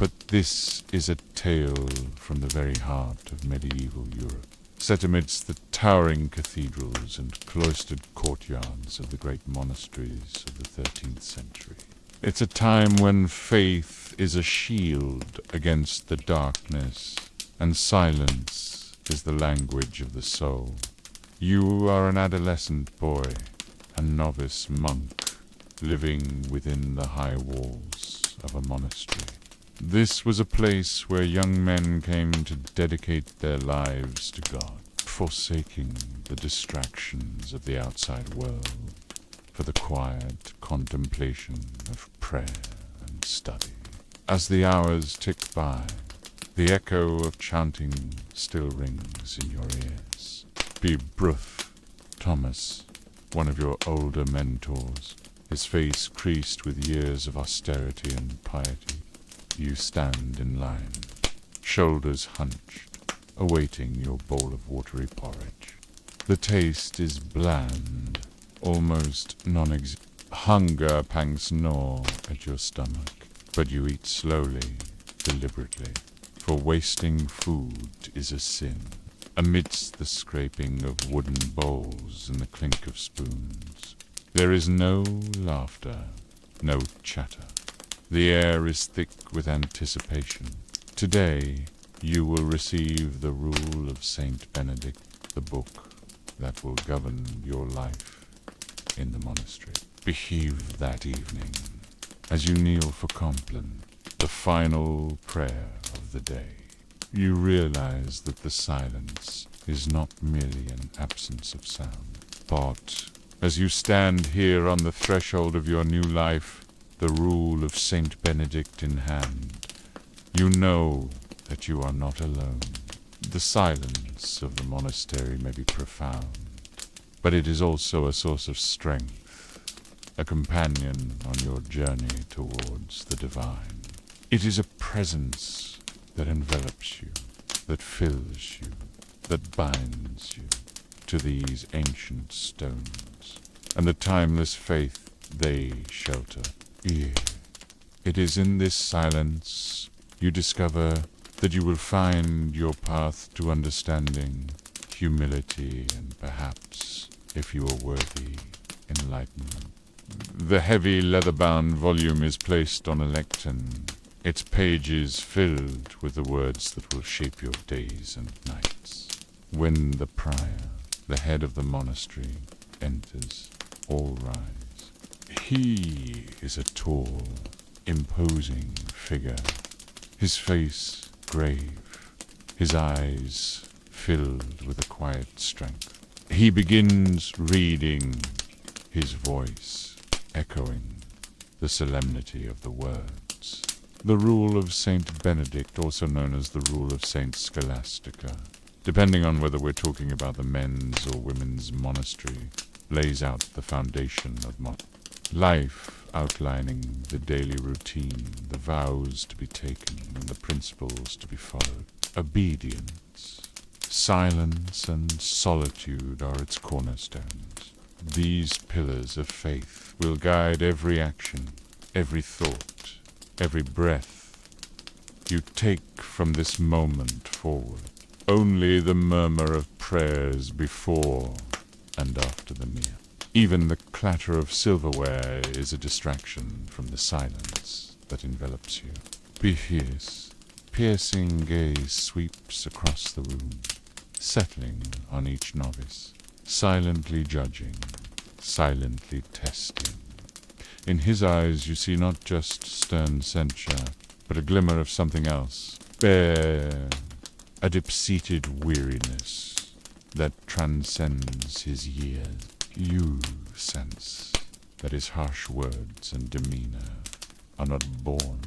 But this is a tale from the very heart of medieval Europe, set amidst the towering cathedrals and cloistered courtyards of the great monasteries of the 13th century. It's a time when faith is a shield against the darkness, and silence is the language of the soul. You are an adolescent boy, a novice monk, living within the high walls of a monastery. This was a place where young men came to dedicate their lives to God, forsaking the distractions of the outside world for the quiet contemplation of prayer and study. As the hours tick by, the echo of chanting still rings in your ears. Be Bruth, Thomas, one of your older mentors, his face creased with years of austerity and piety. You stand in line, shoulders hunched, awaiting your bowl of watery porridge. The taste is bland, almost non-existent. Hunger pangs gnaw at your stomach, but you eat slowly, deliberately, for wasting food is a sin. Amidst the scraping of wooden bowls and the clink of spoons, there is no laughter, no chatter. The air is thick with anticipation. Today, you will receive the rule of Saint Benedict, the book that will govern your life in the monastery. Behave that evening, as you kneel for Compline, the final prayer of the day. You realize that the silence is not merely an absence of sound, but as you stand here on the threshold of your new life, the rule of Saint Benedict in hand, you know that you are not alone. The silence of the monastery may be profound, but it is also a source of strength, a companion on your journey towards the divine. It is a presence that envelops you, that fills you, that binds you to these ancient stones, and the timeless faith they shelter. It is in this silence you discover that you will find your path to understanding, humility, and perhaps, if you are worthy, enlightenment. The heavy leather-bound volume is placed on a lectern, its pages filled with the words that will shape your days and nights. When the prior, the head of the monastery, enters, all rise. He is a tall, imposing figure, his face grave, his eyes filled with a quiet strength. He begins reading, his voice echoing the solemnity of the words. The rule of Saint Benedict, also known as the rule of Saint Scholastica, depending on whether we're talking about the men's or women's monastery, lays out the foundation of life, outlining the daily routine, the vows to be taken, and the principles to be followed. Obedience, silence, and solitude are its cornerstones. These pillars of faith will guide every action, every thought, every breath you take from this moment forward. Only the murmur of prayers before and after the meal. Even the clatter of silverware is a distraction from the silence that envelops you. Be fierce. Piercing gaze sweeps across the room, settling on each novice, silently judging, silently testing. In his eyes you see not just stern censure, but a glimmer of something else. A deep-seated weariness that transcends his years. You sense that his harsh words and demeanor are not born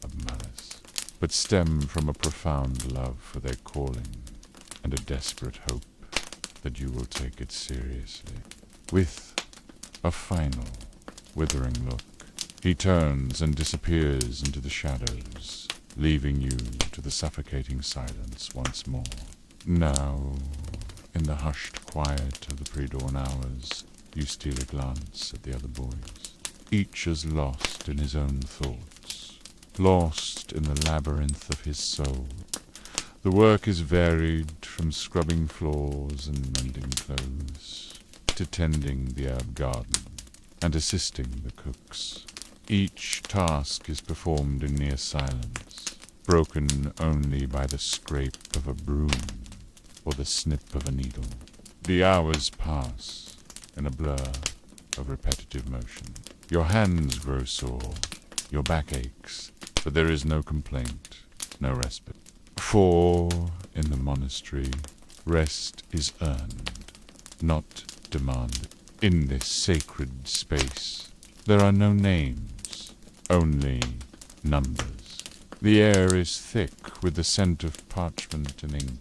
of malice, but stem from a profound love for their calling and a desperate hope that you will take it seriously. With a final, withering look, he turns and disappears into the shadows, leaving you to the suffocating silence once more. Now, in the hushed quiet of the pre-dawn hours, you steal a glance at the other boys, each as lost in his own thoughts. lost in the labyrinth of his soul. The work is varied, from scrubbing floors and mending clothes to tending the herb garden and assisting the cooks. Each task is performed in near silence, broken only by the scrape of a broom or the snip of a needle. The hours pass in a blur of repetitive motion. Your hands grow sore, your back aches, but there is no complaint, no respite. For in the monastery, rest is earned, not demanded. In this sacred space, there are no names, only numbers. The air is thick with the scent of parchment and ink,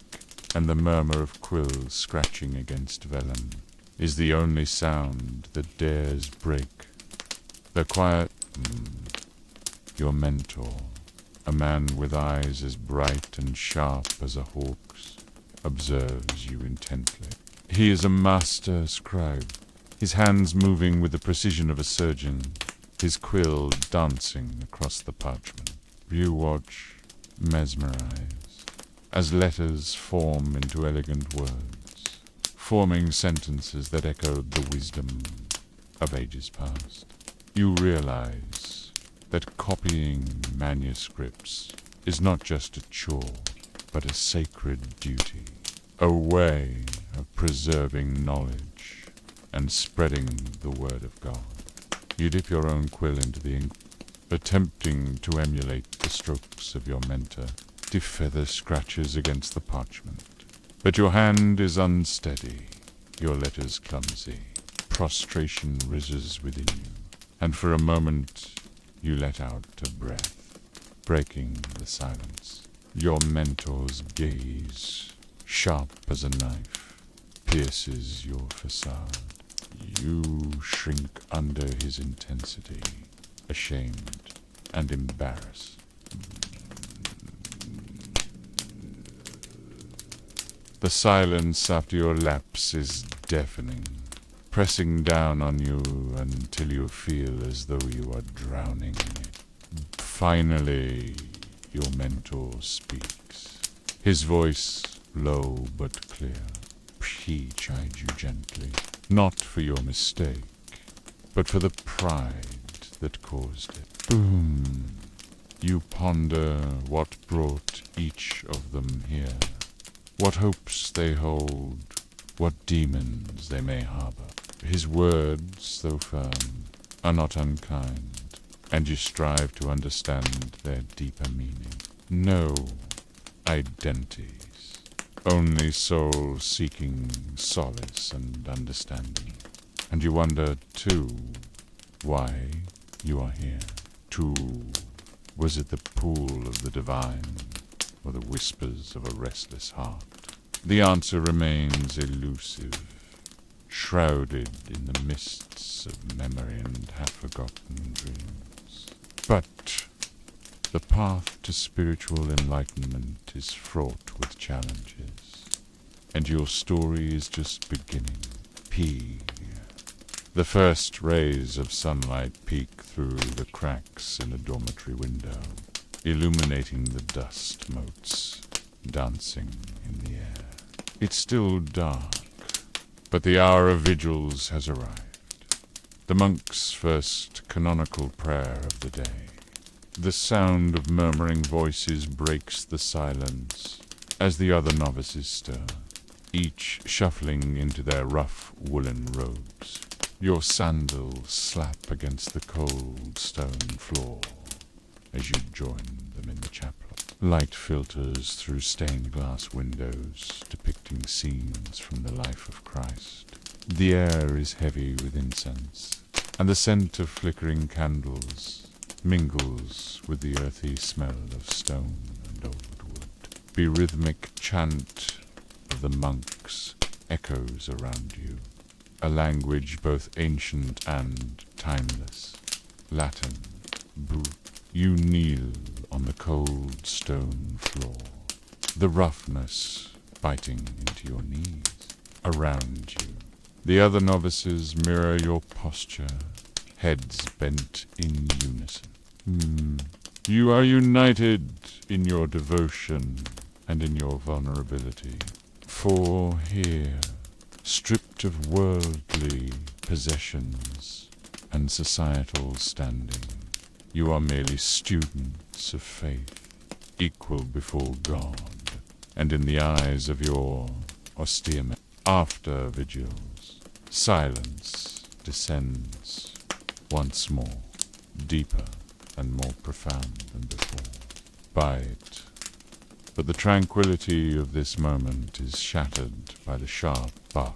and the murmur of quills scratching against vellum is the only sound that dares break. The quiet, your mentor, a man with eyes as bright and sharp as a hawk's, observes you intently. He is a master scribe, his hands moving with the precision of a surgeon, his quill dancing across the parchment. You watch, mesmerized, as letters form into elegant words, forming sentences that echoed the wisdom of ages past. You realize that copying manuscripts is not just a chore, but a sacred duty, a way of preserving knowledge and spreading the word of God. You dip your own quill into the ink, attempting to emulate the strokes of your mentor, to feather scratches against the parchment. But your hand is unsteady, your letters clumsy. Prostration rises within you, and for a moment you let out a breath, breaking the silence. Your mentor's gaze, sharp as a knife, pierces your facade. You shrink under his intensity, ashamed and embarrassed. The silence after your lapse is deafening, pressing down on you until you feel as though you are drowning in it. Finally, your mentor speaks. His voice low but clear. He chides you gently, not for your mistake, but for the pride that caused it. Boom! You ponder what brought each of them here, what hopes they hold, what demons they may harbor. His words, though firm, are not unkind, and you strive to understand their deeper meaning. No identities, only souls seeking solace and understanding. And you wonder, too, why you are here. Too, was it the pool of the divine, or the whispers of a restless heart? The answer remains elusive, shrouded in the mists of memory and half-forgotten dreams. But the path to spiritual enlightenment is fraught with challenges, and your story is just beginning. The first rays of sunlight peek through the cracks in a dormitory window, illuminating the dust motes dancing in the air. It's still dark, but the hour of vigils has arrived. The monk's first canonical prayer of the day. The sound of murmuring voices breaks the silence as the other novices stir, each shuffling into their rough woolen robes. Your sandals slap against the cold stone floor as you join them in the chapel. Light filters through stained glass windows, depicting scenes from the life of Christ. The air is heavy with incense, and the scent of flickering candles mingles with the earthy smell of stone and old wood. The rhythmic chant of the monks echoes around you, a language both ancient and timeless. Latin, brute. You kneel on the cold stone floor, the roughness biting into your knees. Around you, the other novices mirror your posture, heads bent in unison. You are united in your devotion and in your vulnerability. For here, stripped of worldly possessions and societal standing, you are merely students of faith, equal before God, and in the eyes of your austere men. After vigils, silence descends once more, deeper and more profound than before. Bite. But the tranquility of this moment is shattered by the sharp bark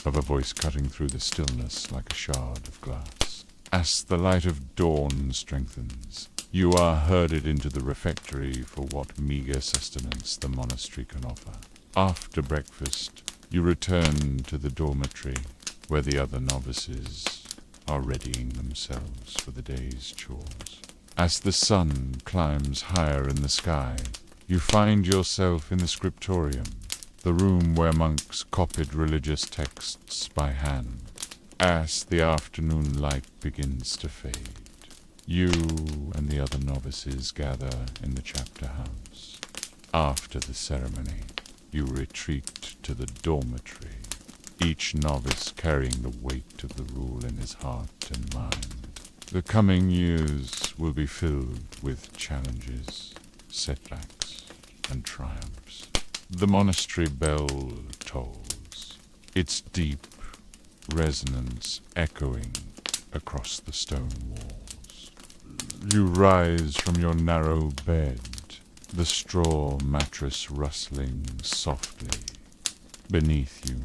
of a voice cutting through the stillness like a shard of glass. As the light of dawn strengthens, you are herded into the refectory for what meager sustenance the monastery can offer. After breakfast, you return to the dormitory where the other novices are readying themselves for the day's chores. As the sun climbs higher in the sky, you find yourself in the scriptorium, the room where monks copied religious texts by hand. As the afternoon light begins to fade, you and the other novices gather in the chapter house. After the ceremony, you retreat to the dormitory, each novice carrying the weight of the rule in his heart and mind. The coming years will be filled with challenges, setbacks, and triumphs. The monastery bell tolls, its deep resonance echoing across the stone walls. You rise from your narrow bed, the straw mattress rustling softly. Beneath you,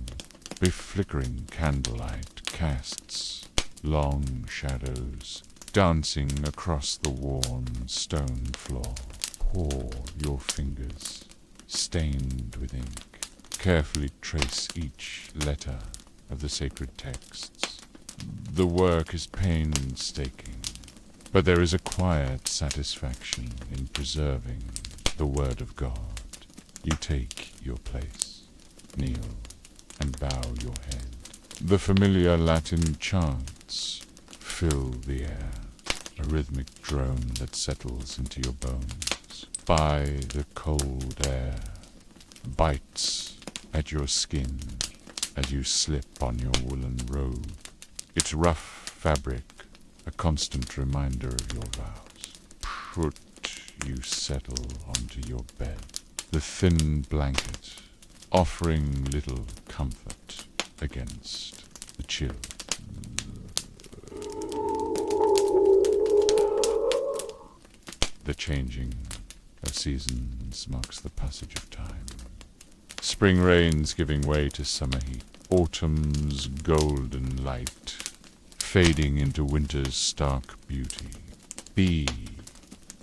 a flickering candlelight casts long shadows, dancing across the worn stone floor. Pour your fingers, stained with ink, carefully trace each letter of the sacred texts. The work is painstaking, but there is a quiet satisfaction in preserving the Word of God. You take your place, kneel, and bow your head. The familiar Latin chants fill the air, a rhythmic drone that settles into your bones. By the cold air bites at your skin as you slip on your woolen robe, its rough fabric a constant reminder of your vows. You settle onto your bed, the thin blanket offering little comfort against the chill. The changing of seasons marks the passage of time. Spring rains giving way to summer heat, autumn's golden light fading into winter's stark beauty. Be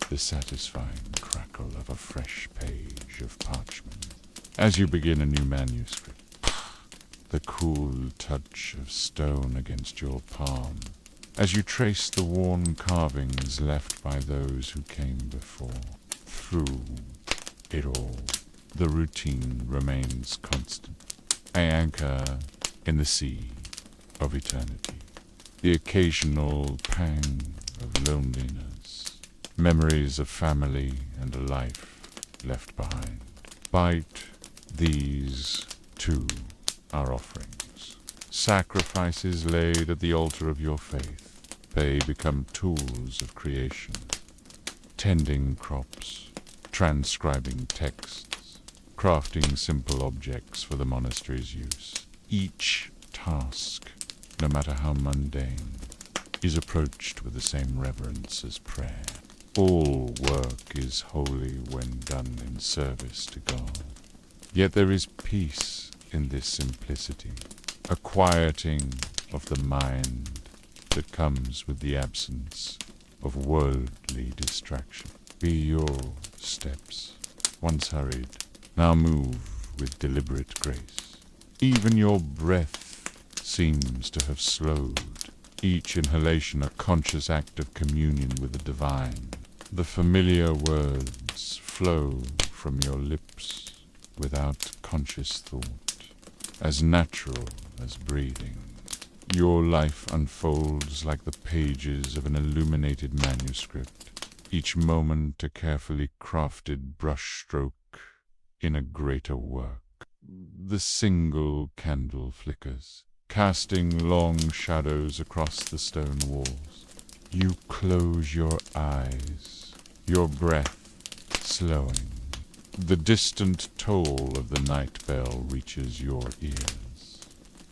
the satisfying crackle of a fresh page of parchment as you begin a new manuscript. The cool touch of stone against your palm as you trace the worn carvings left by those who came before. Through it all, the routine remains constant. I anchor in the sea of eternity. The occasional pang of loneliness, memories of family and a life left behind. Bite, these too are offerings, sacrifices laid at the altar of your faith. They become tools of creation, tending crops, transcribing texts, crafting simple objects for the monastery's use. Each task, no matter how mundane, is approached with the same reverence as prayer. All work is holy when done in service to God. Yet there is peace in this simplicity, a quieting of the mind that comes with the absence of worldly distraction. Be your steps, once hurried, now move with deliberate grace. Even your breath seems to have slowed, each inhalation a conscious act of communion with the divine. The familiar words flow from your lips without conscious thought, as natural as breathing. Your life unfolds like the pages of an illuminated manuscript, each moment a carefully crafted brushstroke in a greater work. The single candle flickers, casting long shadows across the stone walls. You close your eyes, your breath slowing. The distant toll of the night bell reaches your ears,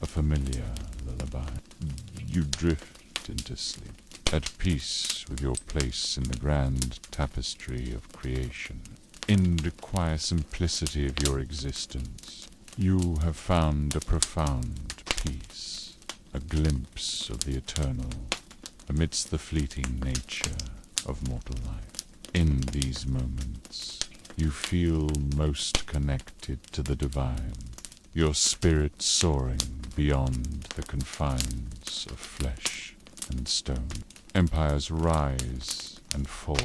a familiar lullaby. You drift into sleep, at peace with your place in the grand tapestry of creation. In the quiet simplicity of your existence, you have found a profound peace, a glimpse of the eternal amidst the fleeting nature of mortal life. In these moments, you feel most connected to the divine, your spirit soaring beyond the confines of flesh and stone. Empires rise and fall,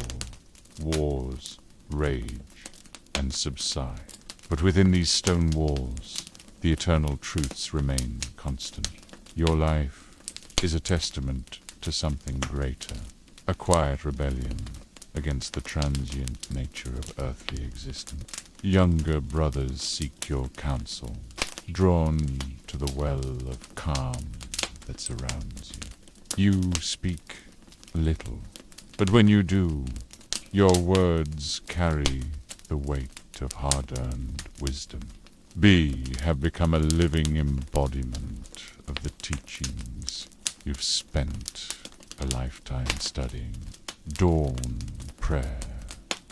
wars rage and subside. But within these stone walls, the eternal truths remain constant. Your life is a testament to something greater, a quiet rebellion against the transient nature of earthly existence. Younger brothers seek your counsel, drawn to the well of calm that surrounds you. You speak little, but when you do, your words carry the weight of hard-earned wisdom. Have become a living embodiment of the teachings you've spent a lifetime studying. Dawn prayer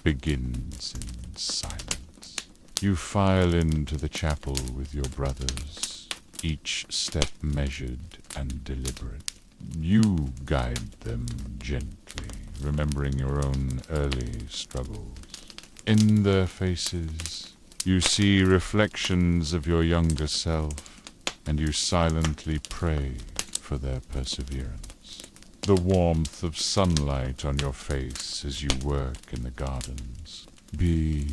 begins in silence. You file into the chapel with your brothers, each step measured and deliberate. You guide them gently, remembering your own early struggles. In their faces, you see reflections of your younger self, and you silently pray for their perseverance. The warmth of sunlight on your face as you work in the gardens. The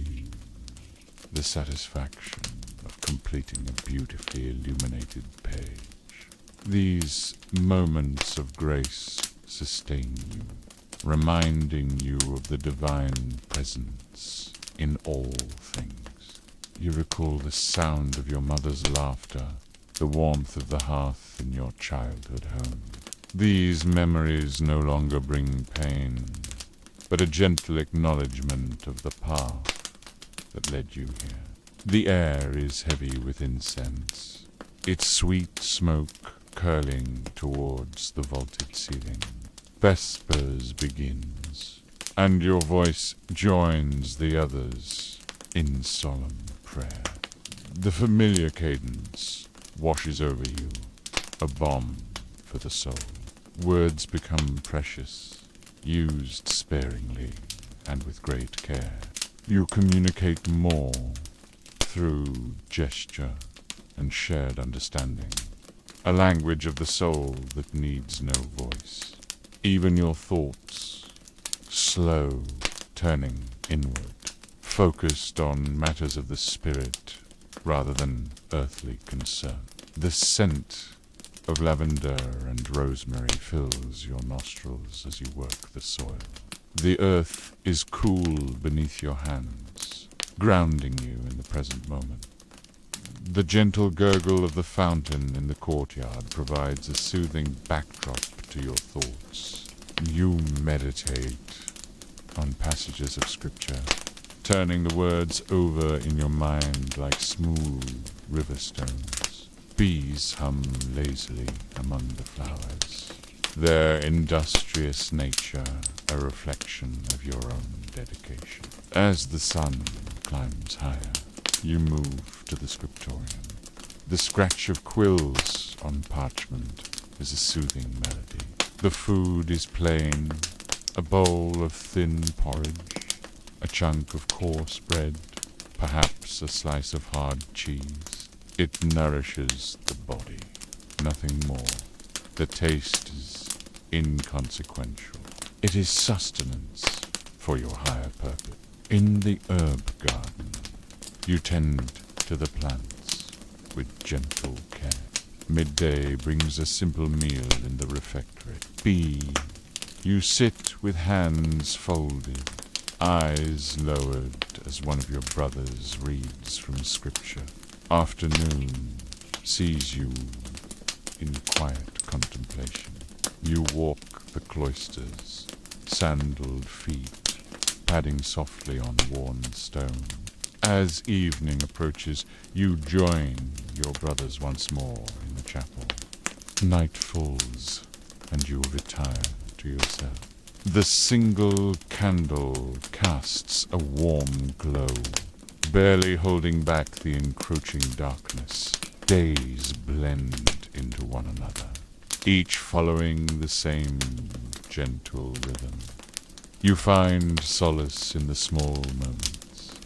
satisfaction of completing a beautifully illuminated page. These moments of grace sustain you, reminding you of the divine presence in all things. You recall the sound of your mother's laughter, the warmth of the hearth in your childhood home. These memories no longer bring pain, but a gentle acknowledgement of the path that led you here. The air is heavy with incense, its sweet smoke curling towards the vaulted ceiling. Vespers begins, and your voice joins the others in solemn prayer. The familiar cadence washes over you, a balm for the soul. Words become precious, used sparingly and with great care. You communicate more through gesture and shared understanding, a language of the soul that needs no voice. Even your thoughts, slow, turning inward, focused on matters of the spirit rather than earthly concern. The scent of lavender and rosemary fills your nostrils as you work the soil. The earth is cool beneath your hands, grounding you in the present moment. The gentle gurgle of the fountain in the courtyard provides a soothing backdrop to your thoughts. You meditate on passages of scripture, turning the words over in your mind like smooth river stones. Bees hum lazily among the flowers, their industrious nature a reflection of your own dedication. As the sun climbs higher, you move to the scriptorium. The scratch of quills on parchment is a soothing melody. The food is plain, a bowl of thin porridge, a chunk of coarse bread, perhaps a slice of hard cheese. It nourishes the body, nothing more. The taste is inconsequential. It is sustenance for your higher purpose. In the herb garden, you tend to the plants with gentle care. Midday brings a simple meal in the refectory. You sit with hands folded, eyes lowered as one of your brothers reads from scripture. Afternoon sees you in quiet contemplation. You walk the cloisters, sandaled feet padding softly on worn stone. As evening approaches, you join your brothers once more in the chapel. Night falls, and you retire to yourself. The single candle casts a warm glow, barely holding back the encroaching darkness. Days blend into one another, each following the same gentle rhythm. You find solace in the small moments,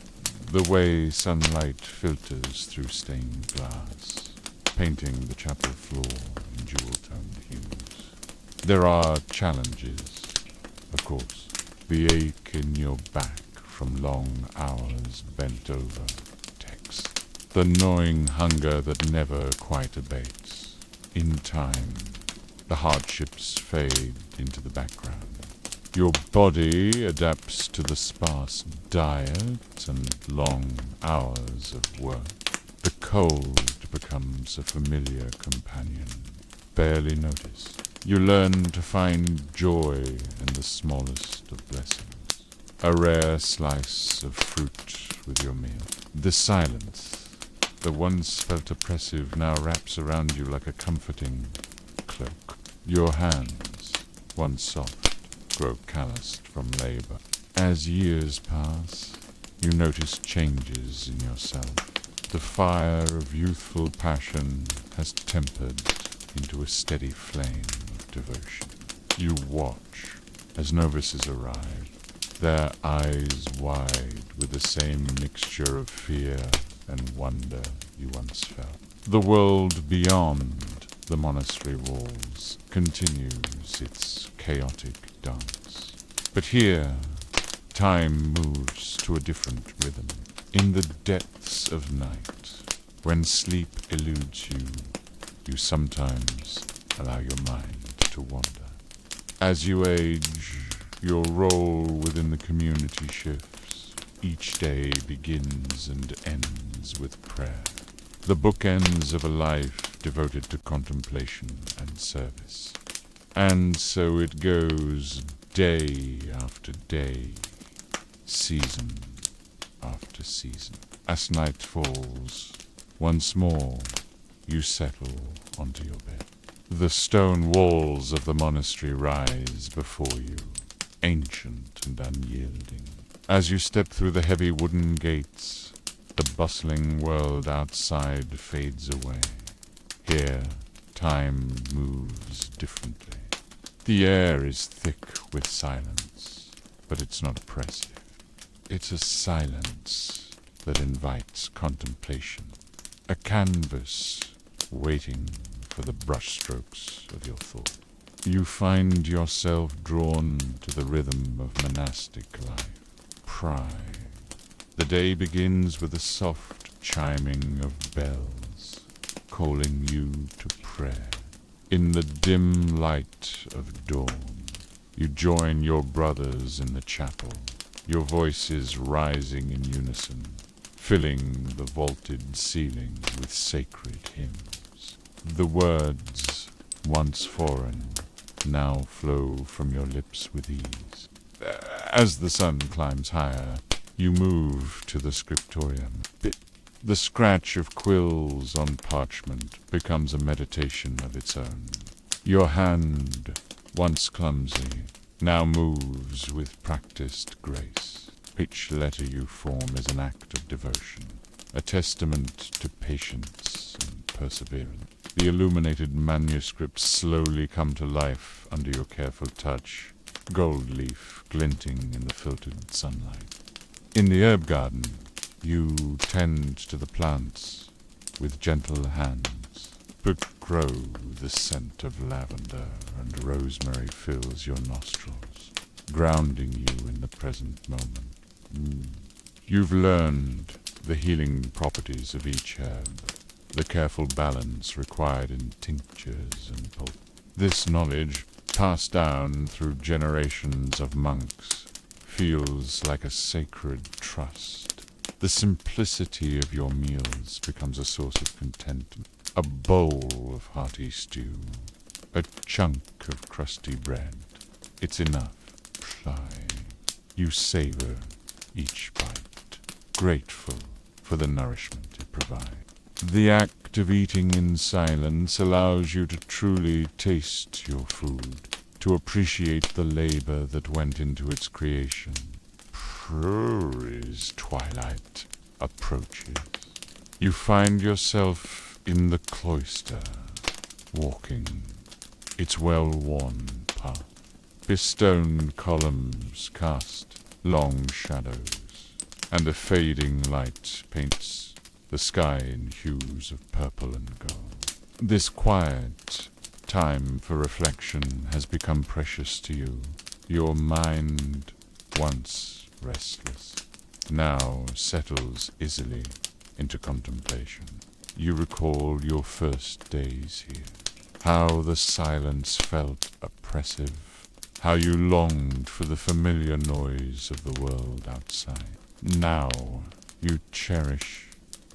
the way sunlight filters through stained glass, painting the chapel floor in jewel-toned hues. There are challenges, of course, the ache in your back from long hours bent over text, the gnawing hunger that never quite abates. In time, the hardships fade into the background. Your body adapts to the sparse diet and long hours of work. The cold becomes a familiar companion, barely noticed. You learn to find joy in the smallest of blessings. A rare slice of fruit with your meal. The silence that once felt oppressive now wraps around you like a comforting cloak. Your hands, once soft, grow calloused from labor. As years pass, you notice changes in yourself. The fire of youthful passion has tempered into a steady flame of devotion. You watch as novices arrive, their eyes wide with the same mixture of fear and wonder you once felt. The world beyond the monastery walls continues its chaotic dance. But here, time moves to a different rhythm. In the depths of night, when sleep eludes you, you sometimes allow your mind to wander. As you age, your role within the community shifts. Each day begins and ends with prayer, the bookends of a life devoted to contemplation and service. And so it goes day after day, season after season. As night falls, once more you settle onto your bed. The stone walls of the monastery rise before you, ancient and unyielding. As you step through the heavy wooden gates, the bustling world outside fades away. Here, time moves differently. The air is thick with silence, but it's not oppressive. It's a silence that invites contemplation, a canvas waiting for the brushstrokes of your thought. You find yourself drawn to the rhythm of monastic life. Pride. The day begins with a soft chiming of bells, calling you to prayer. In the dim light of dawn, you join your brothers in the chapel, your voices rising in unison, filling the vaulted ceiling with sacred hymns. The words, once foreign, now flow from your lips with ease. As the sun climbs higher, you move to the scriptorium. The scratch of quills on parchment becomes a meditation of its own. Your hand, once clumsy, now moves with practiced grace. Each letter you form is an act of devotion, a testament to patience and perseverance. The illuminated manuscripts slowly come to life under your careful touch, gold leaf glinting in the filtered sunlight. In the herb garden, you tend to the plants with gentle hands, but grow the scent of lavender and rosemary fills your nostrils, grounding you in the present moment. You've learned the healing properties of each herb, the careful balance required in tinctures and pulp. This knowledge passed down through generations of monks, feels like a sacred trust. The simplicity of your meals becomes a source of contentment. A bowl of hearty stew, a chunk of crusty bread. It's enough. You savor each bite, grateful for the nourishment it provides. The act of eating in silence allows you to truly taste your food, to appreciate the labor that went into its creation. Prurie's twilight approaches. You find yourself in the cloister, walking its well-worn path. Bestoned columns cast long shadows, and a fading light paints the sky in hues of purple and gold. This quiet time for reflection has become precious to you. Your mind, once restless, now settles easily into contemplation. You recall your first days here, how the silence felt oppressive, how you longed for the familiar noise of the world outside. Now you cherish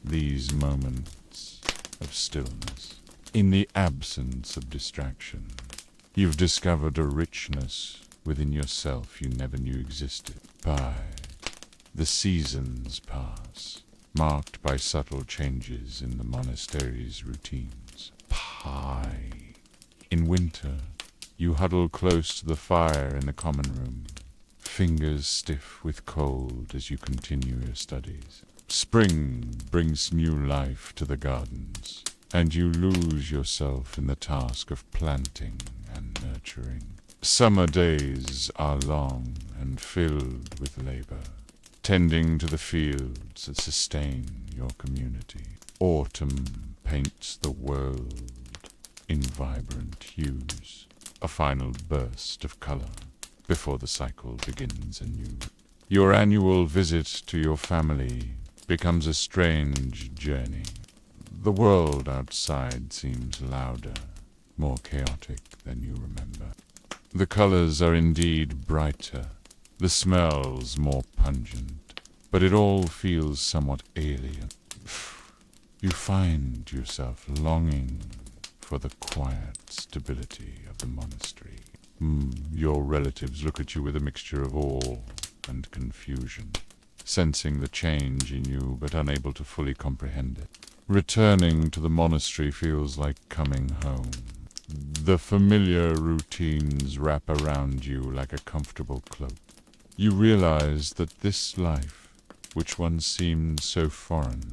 these moments of stillness. In the absence of distraction, you've discovered a richness within yourself you never knew existed. The seasons pass, marked by subtle changes in the monastery's routines. In winter, you huddle close to the fire in the common room, fingers stiff with cold as you continue your studies. Spring brings new life to the gardens, and you lose yourself in the task of planting and nurturing. Summer days are long and filled with labor, tending to the fields that sustain your community. Autumn paints the world in vibrant hues, a final burst of color before the cycle begins anew. Your annual visit to your family becomes a strange journey. The world outside seems louder, more chaotic than you remember. The colors are indeed brighter, the smells more pungent, but it all feels somewhat alien. You find yourself longing for the quiet stability of the monastery. Your relatives look at you with a mixture of awe and confusion, sensing the change in you but unable to fully comprehend it. Returning to the monastery feels like coming home. The familiar routines wrap around you like a comfortable cloak. You realize that this life, which once seemed so foreign,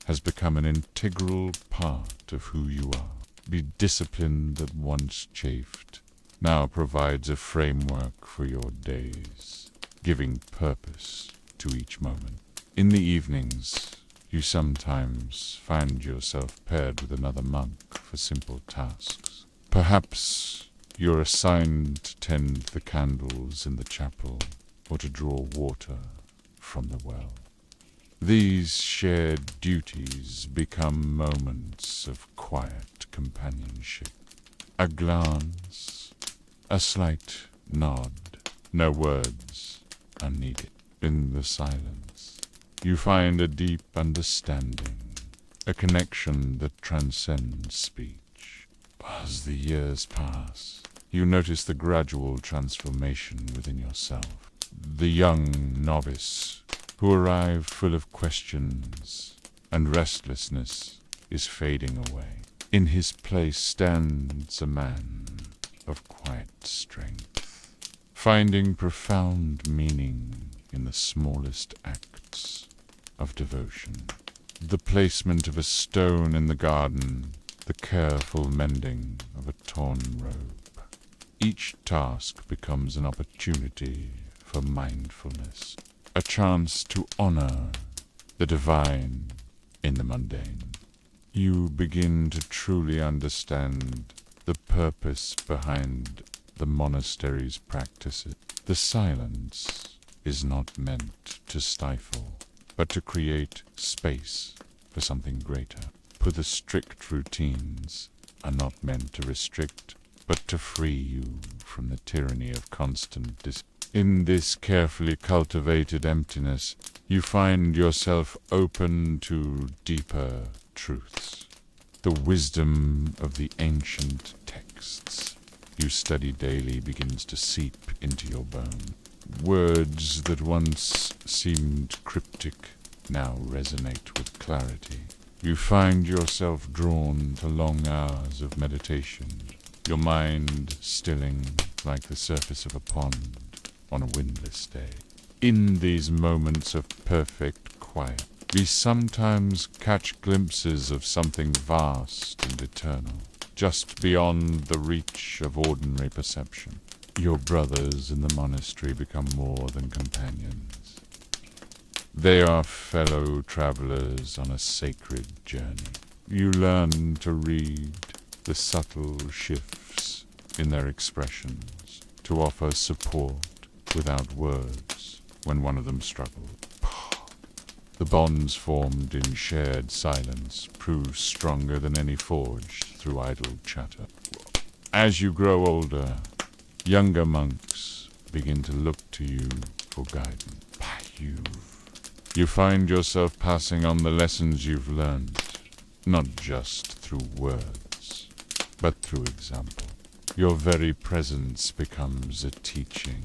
has become an integral part of who you are. The discipline that once chafed now provides a framework for your days, giving purpose to each moment. In the evenings, you sometimes find yourself paired with another monk for simple tasks. Perhaps you're assigned to tend the candles in the chapel or to draw water from the well. These shared duties become moments of quiet companionship. A glance, a slight nod, no words are needed. In the silence, you find a deep understanding, a connection that transcends speech. As the years pass, you notice the gradual transformation within yourself. The young novice who arrived full of questions and restlessness is fading away. In his place stands a man of quiet strength, finding profound meaning in the smallest acts of devotion. The placement of a stone in the garden, the careful mending of a torn robe. Each task becomes an opportunity for mindfulness, a chance to honor the divine in the mundane. You begin to truly understand the purpose behind the monastery's practices. The silence is not meant to stifle, but to create space for something greater. For the strict routines are not meant to restrict, but to free you from the tyranny of constant In this carefully cultivated emptiness, you find yourself open to deeper truths. The wisdom of the ancient texts you study daily begins to seep into your bone. Words that once seemed cryptic now resonate with clarity. You find yourself drawn to long hours of meditation, your mind stilling like the surface of a pond on a windless day. In these moments of perfect quiet, we sometimes catch glimpses of something vast and eternal, just beyond the reach of ordinary perception. Your brothers in the monastery become more than companions. They are fellow travelers on a sacred journey. You learn to read the subtle shifts in their expressions, to offer support without words when one of them struggled. The bonds formed in shared silence prove stronger than any forged through idle chatter. As you grow older, younger monks begin to look to you for guidance. You find yourself passing on the lessons you've learned, not just through words, but through example. Your very presence becomes a teaching,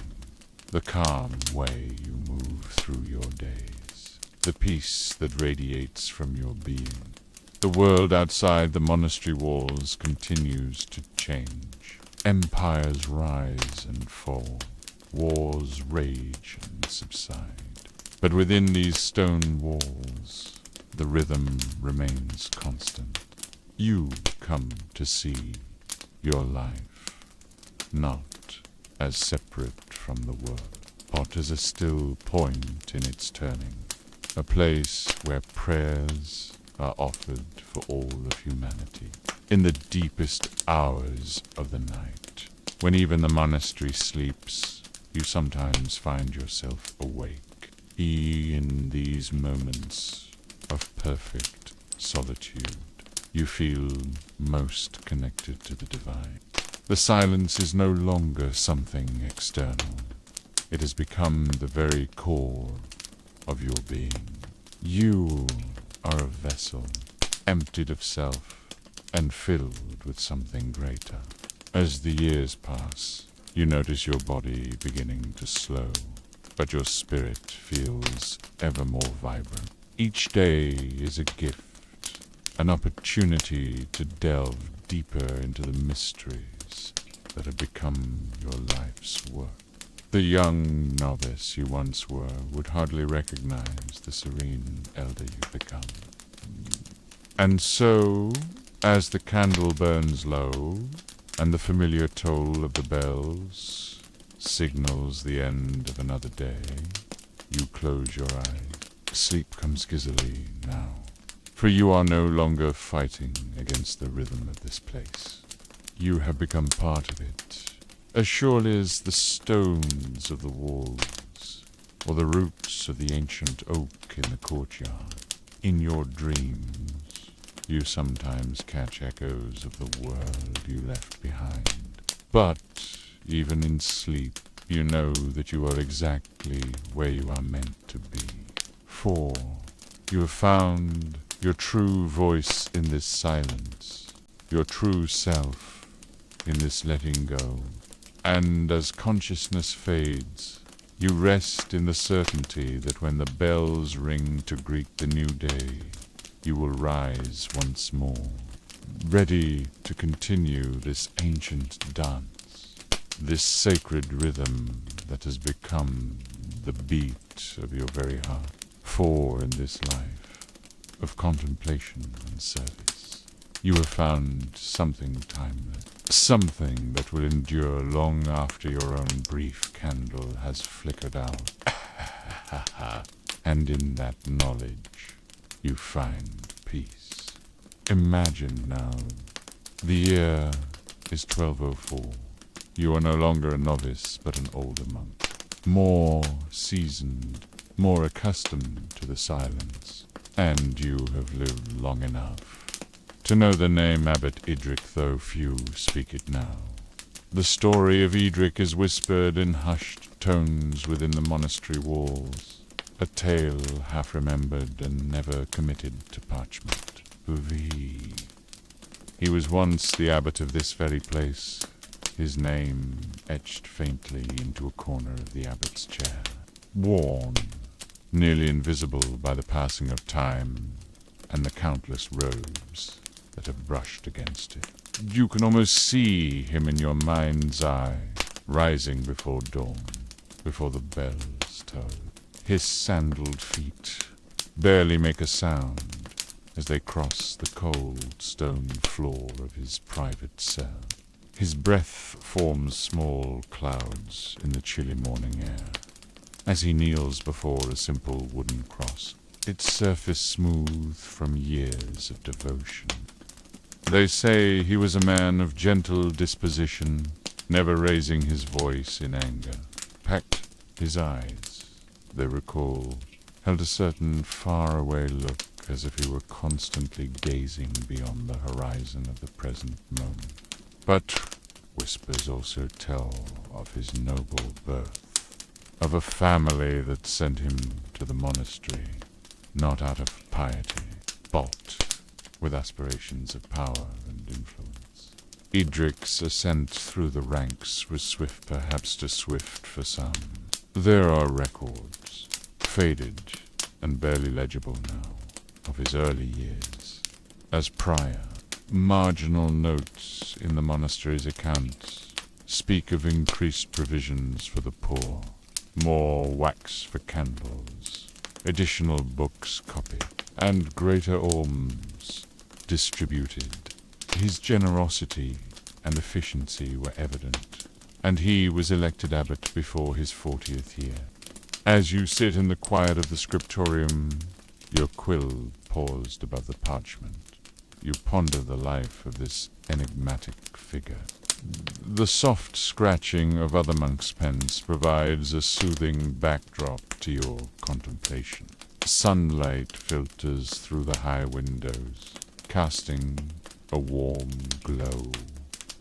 the calm way you move through your days, the peace that radiates from your being. The world outside the monastery walls continues to change. Empires rise and fall, wars rage and subside. But within these stone walls, the rhythm remains constant. You come to see your life, not as separate from the world, but as a still point in its turning, a place where prayers are offered for all of humanity. In the deepest hours of the night, when even the monastery sleeps, you sometimes find yourself awake. In these moments of perfect solitude, you feel most connected to the divine. The silence is no longer something external. It has become the very core of your being. You are a vessel, emptied of self and filled with something greater. As the years pass, you notice your body beginning to slow, but your spirit feels ever more vibrant. Each day is a gift, an opportunity to delve deeper into the mysteries that have become your life's work. The young novice you once were would hardly recognize the serene elder you've become. And so, as the candle burns low, and the familiar toll of the bells signals the end of another day, you close your eyes. Sleep comes gizzily now, for you are no longer fighting against the rhythm of this place. You have become part of it, as surely as the stones of the walls, or the roots of the ancient oak in the courtyard. In your dreams, you sometimes catch echoes of the world you left behind. But even in sleep, you know that you are exactly where you are meant to be. For you have found your true voice in this silence, your true self in this letting go. And as consciousness fades, you rest in the certainty that when the bells ring to greet the new day, you will rise once more, ready to continue this ancient dance, this sacred rhythm that has become the beat of your very heart. For in this life of contemplation and service, you have found something timeless, something that will endure long after your own brief candle has flickered out. And in that knowledge, you find peace. Imagine now, the year is 1204. You are no longer a novice, but an older monk, more seasoned, more accustomed to the silence, and you have lived long enough to know the name Abbot Eadric, though few speak it now. The story of Eadric is whispered in hushed tones within the monastery walls, a tale half-remembered and never committed to parchment. He was once the abbot of this very place, his name etched faintly into a corner of the abbot's chair. Worn, nearly invisible by the passing of time and the countless robes that have brushed against it. You can almost see him in your mind's eye, rising before dawn, before the bells toll. His sandaled feet barely make a sound as they cross the cold stone floor of his private cell. His breath forms small clouds in the chilly morning air as he kneels before a simple wooden cross, its surface smooth from years of devotion. They say he was a man of gentle disposition, never raising his voice in anger. Packed his eyes, they recall, held a certain faraway look, as if he were constantly gazing beyond the horizon of the present moment. But whispers also tell of his noble birth, of a family that sent him to the monastery, not out of piety, but with aspirations of power and influence. Eadric's ascent through the ranks was swift, perhaps too swift for some. There are records, faded and barely legible now, of his early years. As prior, marginal notes in the monastery's accounts speak of increased provisions for the poor, more wax for candles, additional books copied, and greater alms distributed. His generosity and efficiency were evident, and he was elected abbot before his 40th year. As you sit in the quiet of the scriptorium, your quill paused above the parchment. You ponder the life of this enigmatic figure. The soft scratching of other monks' pens provides a soothing backdrop to your contemplation. Sunlight filters through the high windows, casting a warm glow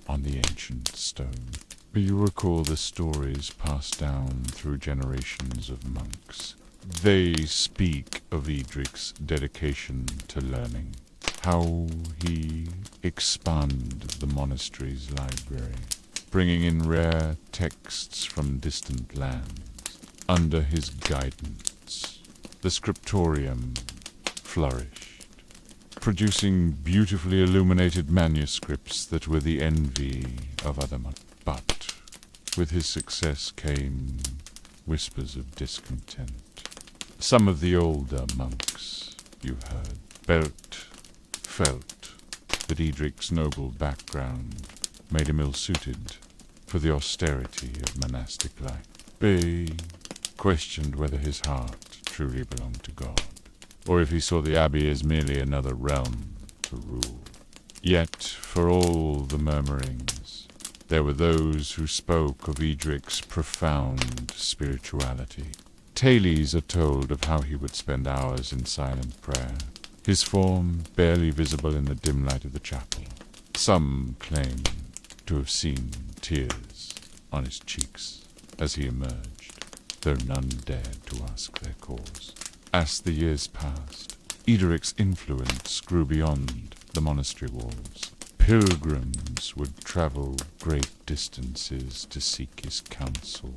on the ancient stone. You recall the stories passed down through generations of monks. They speak of Eadric's dedication to learning, how he expanded the monastery's library, bringing in rare texts from distant lands. Under his guidance, the scriptorium flourished, producing beautifully illuminated manuscripts that were the envy of other monks. But with his success came whispers of discontent. Some of the older monks, you heard, felt that Eadric's noble background made him ill-suited for the austerity of monastic life. They questioned whether his heart truly belonged to God, or if he saw the abbey as merely another realm to rule. Yet, for all the murmurings, there were those who spoke of Eadric's profound spirituality. Tales are told of how he would spend hours in silent prayer, his form barely visible in the dim light of the chapel. Some claim to have seen tears on his cheeks as he emerged, though none dared to ask their cause. As the years passed, Eadric's influence grew beyond the monastery walls. Pilgrims would travel great distances to seek his counsel,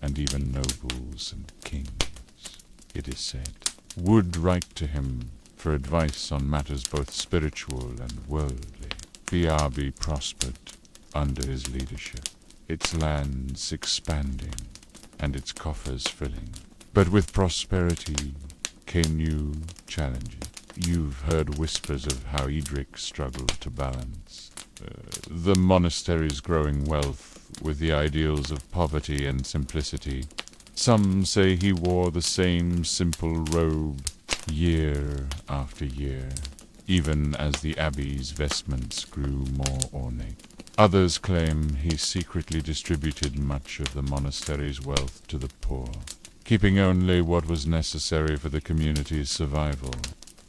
and even nobles and kings, it is said, would write to him for advice on matters both spiritual and worldly. The abbey prospered under his leadership, its lands expanding and its coffers filling. But with prosperity came new challenges. You've heard whispers of how Eadric struggled to balance the monastery's growing wealth with the ideals of poverty and simplicity. Some say he wore the same simple robe year after year, even as the abbey's vestments grew more ornate. Others claim he secretly distributed much of the monastery's wealth to the poor, keeping only what was necessary for the community's survival.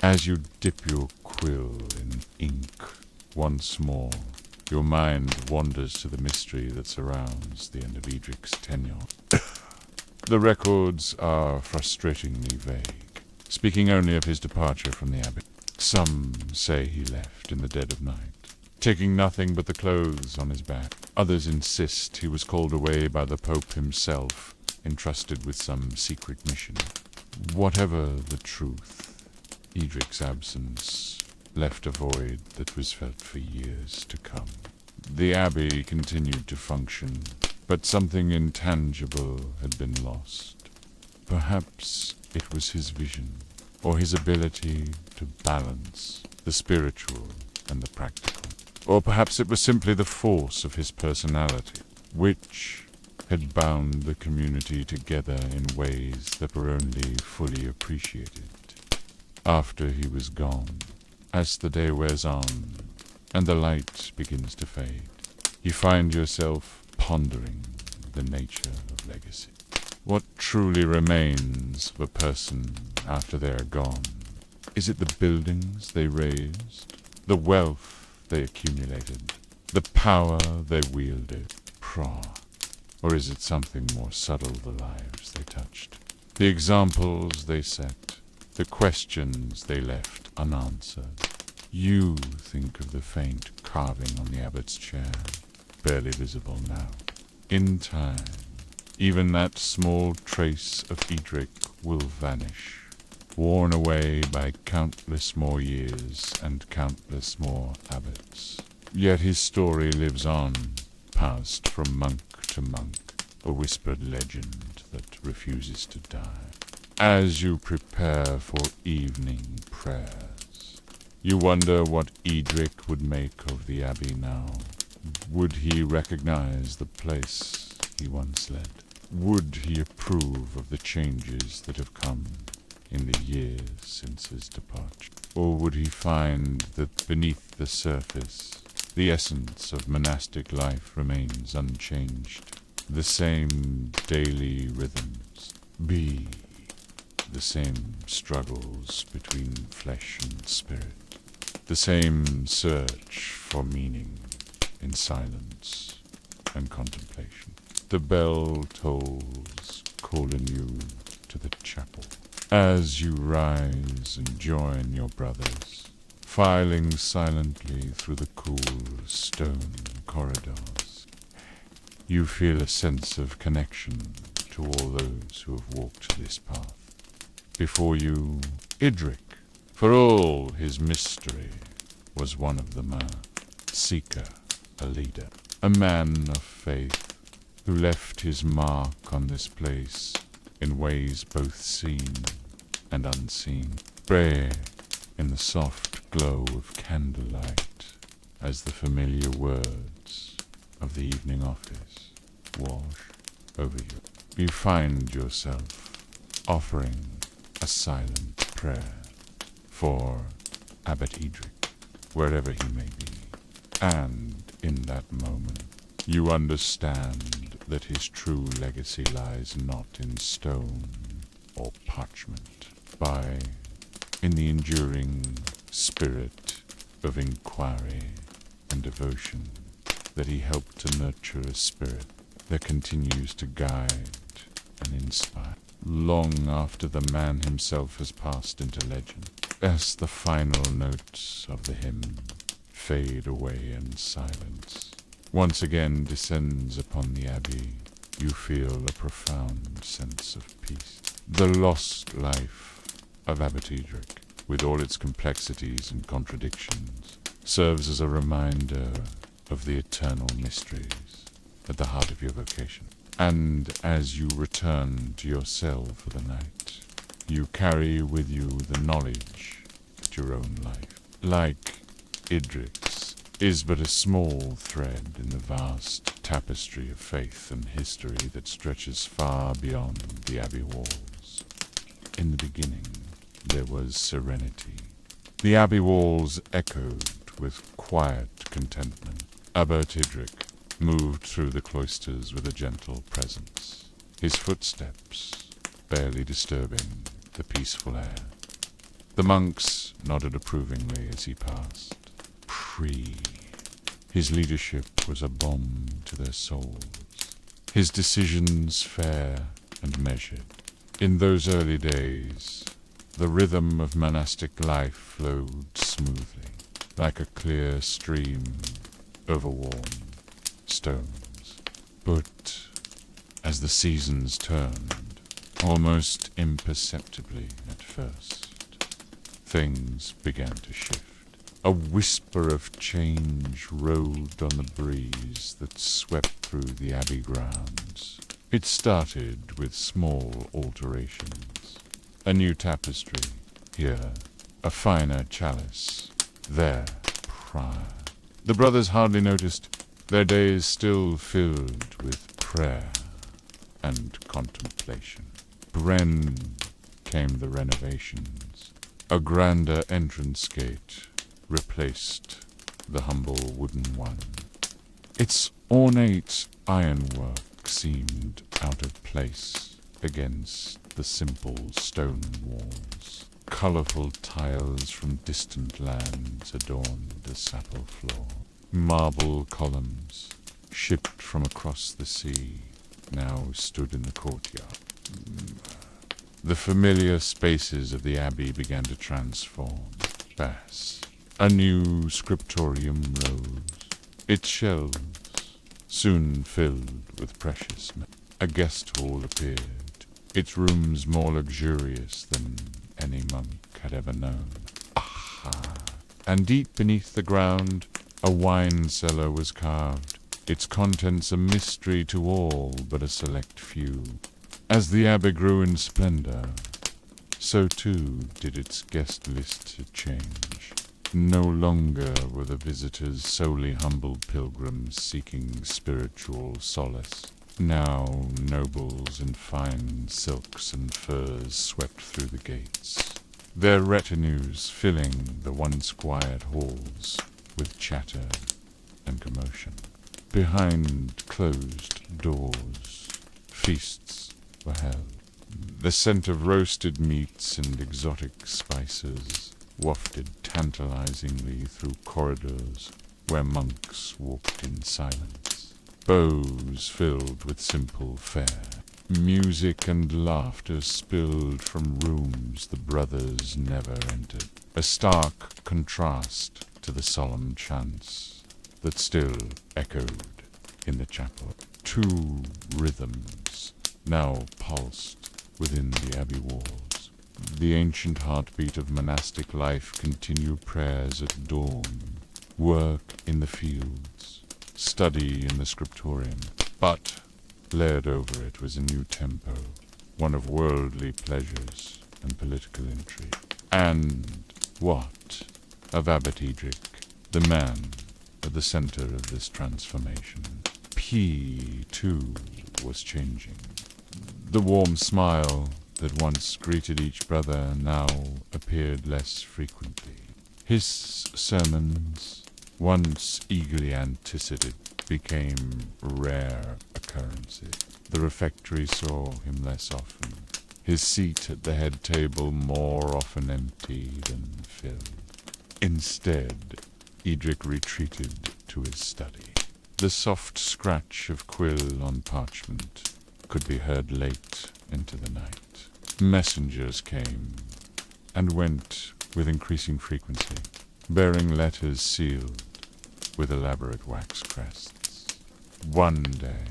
As you dip your quill in ink once more, Your mind wanders to the mystery that surrounds the end of Eadric's tenure. The records are frustratingly vague, speaking only of his departure from the Abbot. Some say he left in the dead of night, taking nothing but the clothes on his back. Others insist he was called away by the Pope himself, entrusted with some secret mission. Whatever the truth, Eadric's absence left a void that was felt for years to come. The abbey continued to function, but something intangible had been lost. Perhaps it was his vision, or his ability to balance the spiritual and the practical. Or perhaps it was simply the force of his personality, which had bound the community together in ways that were only fully appreciated after he was gone. As the day wears on, and the light begins to fade, you find yourself pondering the nature of legacy. What truly remains of a person after they are gone? Is it the buildings they raised, the wealth they accumulated, the power they wielded? Or is it something more subtle, the lives they touched, the examples they set, the questions they left unanswered? You think of the faint carving on the abbot's chair, barely visible now. In time, even that small trace of Eadric will vanish, worn away by countless more years and countless more abbots. Yet his story lives on, passed from monk to monk, a whispered legend that refuses to die. As you prepare for evening prayers, you wonder what Eadric would make of the abbey now. Would he recognize the place he once led? Would he approve of the changes that have come in the years since his departure? Or would he find that beneath the surface, the essence of monastic life remains unchanged? The same daily rhythms, be the same struggles between flesh and spirit, the same search for meaning in silence and contemplation. The bell tolls, calling you to the chapel. As you rise and join your brothers, filing silently through the cool stone corridors, you feel a sense of connection to all those who have walked this path. Before you, Eadric, for all his mystery, was one of them, a seeker, a leader, a man of faith, who left his mark on this place in ways both seen and unseen. Pray in the soft glow of candlelight as the familiar words of the evening office wash over you. You find yourself offering a silent prayer for Abbot Eadric, wherever he may be. And in that moment, you understand that his true legacy lies not in stone or parchment, but in the enduring spirit of inquiry and devotion that he helped to nurture, a spirit that continues to guide and inspire long after the man himself has passed into legend. As the final notes of the hymn fade away in silence, once again descends upon the abbey, you feel a profound sense of peace. The lost life of Abbot Eadric, with all its complexities and contradictions, serves as a reminder of the eternal mysteries at the heart of your vocation. And as you return to your cell for the night, you carry with you the knowledge that your own life, like Eadric's, is but a small thread in the vast tapestry of faith and history that stretches far beyond the abbey walls. In the beginning, there was serenity. The abbey walls echoed with quiet contentment. Abbot Eadric moved through the cloisters with a gentle presence, his footsteps barely disturbing the peaceful air. The monks nodded approvingly as he passed. Free. His leadership was a balm to their souls, his decisions fair and measured. In those early days, the rhythm of monastic life flowed smoothly, like a clear stream over warm stones. But as the seasons turned, almost imperceptibly at first, things began to shift. A whisper of change rode on the breeze that swept through the abbey grounds. It started with small alterations. A new tapestry, here, a finer chalice, there, prior. The brothers hardly noticed, their days still filled with prayer and contemplation. Then came the renovations. A grander entrance gate replaced the humble wooden one. Its ornate ironwork seemed out of place against the simple stone walls. Colourful tiles from distant lands adorned the sapphire floor. Marble columns, shipped from across the sea, now stood in the courtyard. The familiar spaces of the abbey began to transform. Bass. A new scriptorium rose, its shelves soon filled with precious metals. A guest hall appeared, its rooms more luxurious than any monk had ever known. Aha! And deep beneath the ground, a wine cellar was carved, its contents a mystery to all but a select few. As the abbey grew in splendor, so too did its guest list change. No longer were the visitors solely humble pilgrims seeking spiritual solace. Now nobles in fine silks and furs swept through the gates, their retinues filling the once quiet halls with chatter and commotion. Behind closed doors, feasts were held. The scent of roasted meats and exotic spices wafted tantalizingly through corridors where monks walked in silence. Bows filled with simple fare. Music and laughter spilled from rooms the brothers never entered. A stark contrast to the solemn chants that still echoed in the chapel. Two rhythms now pulsed within the abbey walls. The ancient heartbeat of monastic life continued prayers at dawn, work in the fields, study in the scriptorium. But layered over it was a new tempo, one of worldly pleasures and political intrigue. And what of Abbot Eadric, the man at the center of this transformation? He, too, was changing. The warm smile that once greeted each brother now appeared less frequently. His sermons, once eagerly anticipated, became rare occurrences. The refectory saw him less often, his seat at the head table more often empty than filled. Instead, Eadric retreated to his study. The soft scratch of quill on parchment could be heard late into the night. Messengers came and went with increasing frequency, bearing letters sealed with elaborate wax crests. One day,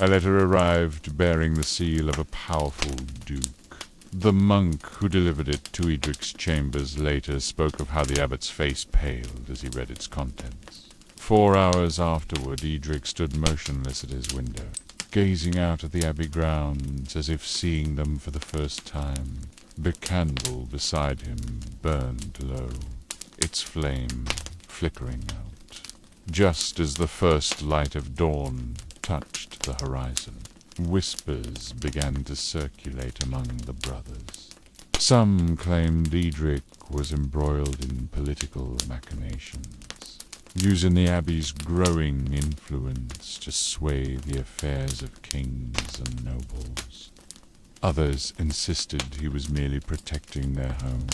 a letter arrived bearing the seal of a powerful duke. The monk who delivered it to Eadric's chambers later spoke of how the abbot's face paled as he read its contents. 4 hours afterward, Eadric stood motionless at his window, gazing out at the abbey grounds as if seeing them for the first time. The candle beside him burned low, its flame flickering out, just as the first light of dawn touched the horizon. Whispers began to circulate among the brothers. Some claimed Eadric was embroiled in political machinations, using the abbey's growing influence to sway the affairs of kings and nobles. Others insisted he was merely protecting their home,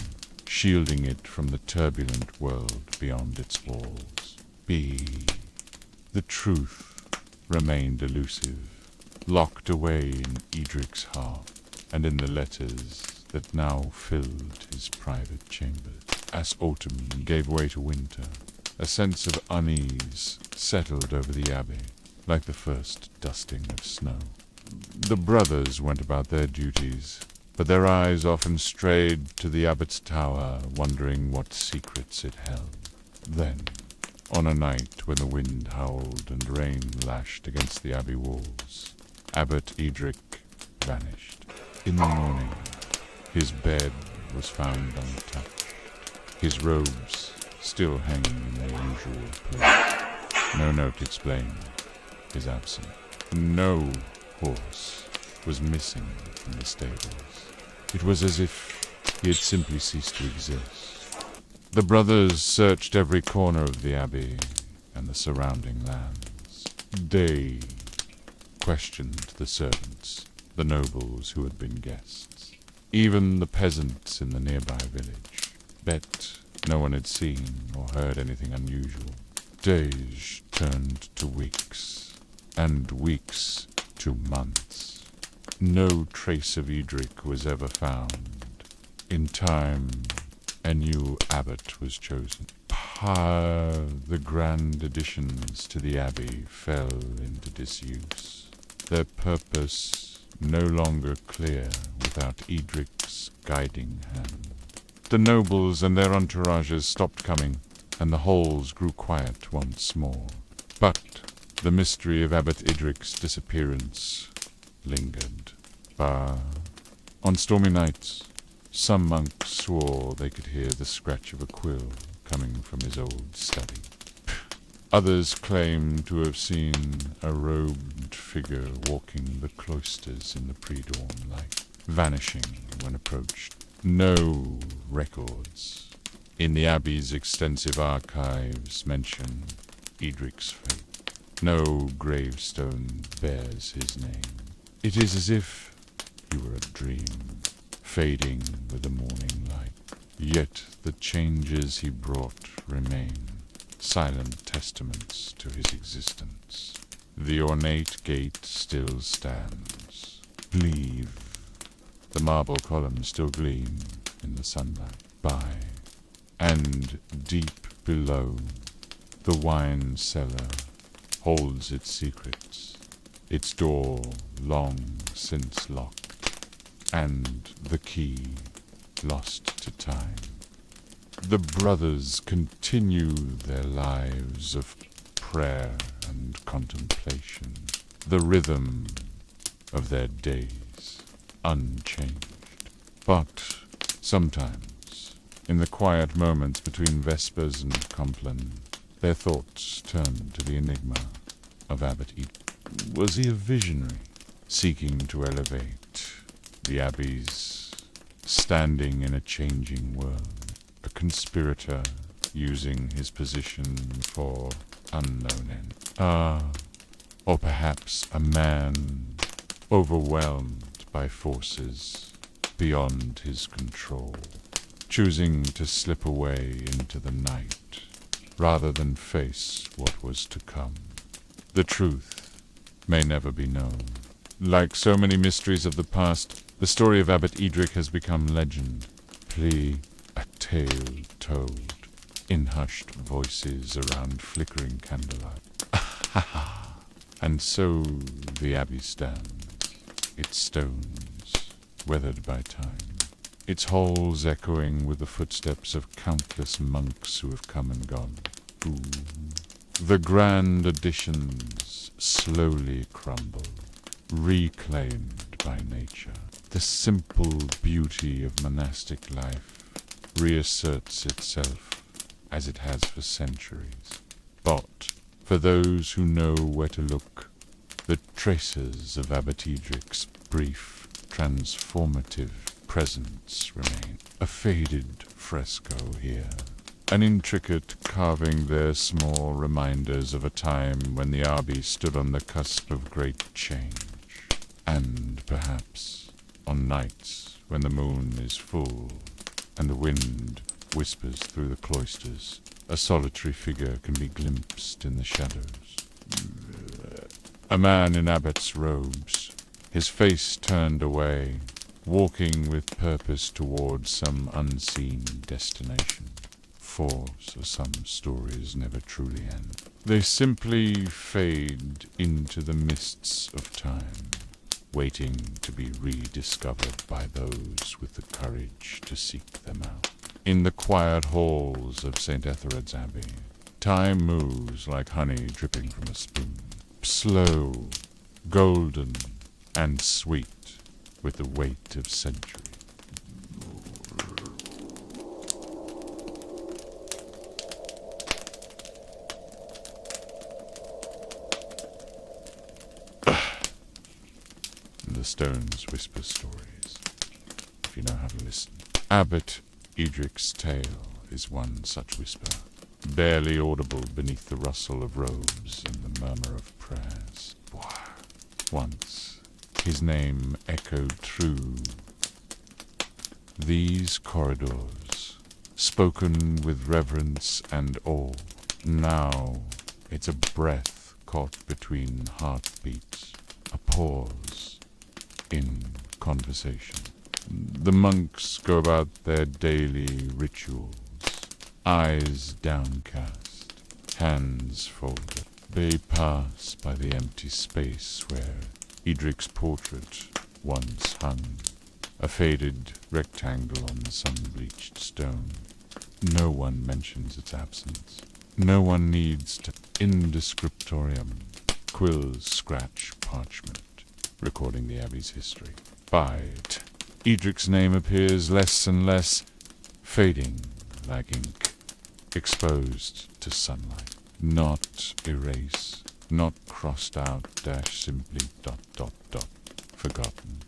shielding it from the turbulent world beyond its walls. Be The truth remained elusive, locked away in Eadric's heart, and in the letters that now filled his private chambers. As autumn gave way to winter, a sense of unease settled over the abbey, like the first dusting of snow. The brothers went about their duties, but their eyes often strayed to the abbot's tower, wondering what secrets it held. Then, on a night when the wind howled and rain lashed against the abbey walls, Abbot Eadric vanished. In the morning, his bed was found untouched, his robes still hanging in their usual place. No note explained his absence. No horse was missing from the stables. It was as if he had simply ceased to exist. The brothers searched every corner of the abbey and the surrounding lands. They questioned the servants, the nobles who had been guests, even the peasants in the nearby village. Bet no one had seen or heard anything unusual. Days turned to weeks, and weeks to months. No trace of Eadric was ever found. In time, a new abbot was chosen. The grand additions to the abbey fell into disuse, their purpose no longer clear without Eadric's guiding hand. The nobles and their entourages stopped coming, and the halls grew quiet once more. But the mystery of Abbot Eadric's disappearance lingered. On stormy nights, some monks swore they could hear the scratch of a quill coming from his old study. Others claimed to have seen a robed figure walking the cloisters in the pre-dawn light, vanishing when approached. No records in the abbey's extensive archives mention Eadric's fate. No gravestone bears his name. It is as if he were a dream, fading with the morning light. Yet the changes he brought remain, silent testaments to his existence. The ornate gate still stands. Leave. The marble columns still gleam in the sunlight. And deep below, the wine cellar holds its secrets, its door long since locked, and the key lost to time. The brothers continue their lives of prayer and contemplation, the rhythm of their days unchanged. But sometimes, in the quiet moments between Vespers and Compline, their thoughts turn to the enigma of Abbot Eadric. Was he a visionary, seeking to elevate the abbeys, standing in a changing world, a conspirator using his position for unknown end? Or perhaps a man overwhelmed by forces beyond his control, choosing to slip away into the night rather than face what was to come. The truth may never be known. Like so many mysteries of the past, the story of Abbot Eadric has become legend, a tale told in hushed voices around flickering candlelight. And so the abbey stands, its stones weathered by time, its halls echoing with the footsteps of countless monks who have come and gone. The grand additions slowly crumble, reclaimed by nature. The simple beauty of monastic life reasserts itself as it has for centuries. But for those who know where to look, the traces of Abbot Eadric's brief, transformative presence remain. A faded fresco here, an intricate carving there, small reminders of a time when the abbey stood on the cusp of great change. And perhaps, on nights when the moon is full and the wind whispers through the cloisters, a solitary figure can be glimpsed in the shadows, A man in Abbot's robes, his face turned away, walking with purpose towards some unseen destination. For some stories never truly end. They simply fade into the mists of time, waiting to be rediscovered by those with the courage to seek them out. In the quiet halls of St. Ethered's Abbey, time moves like honey dripping from a spoon, slow, golden, and sweet with the weight of centuries. The stones whisper stories, if you know how to listen. Abbot Eadric's tale is one such whisper, barely audible beneath the rustle of robes and the murmur of prayers. Once, his name echoed through these corridors, spoken with reverence and awe. Now, it's a breath caught between heartbeats, a pause in conversation. The monks go about their daily rituals, eyes downcast, hands folded. They pass by the empty space where Eadric's portrait once hung, a faded rectangle on the sun-bleached stone. No one mentions its absence. No one needs to. In the scriptorium, quills scratch parchment, recording the abbey's history. By it, Eadric's name appears less and less, fading like ink, exposed to sunlight. Not erase, not crossed out, dash simply ... forgotten.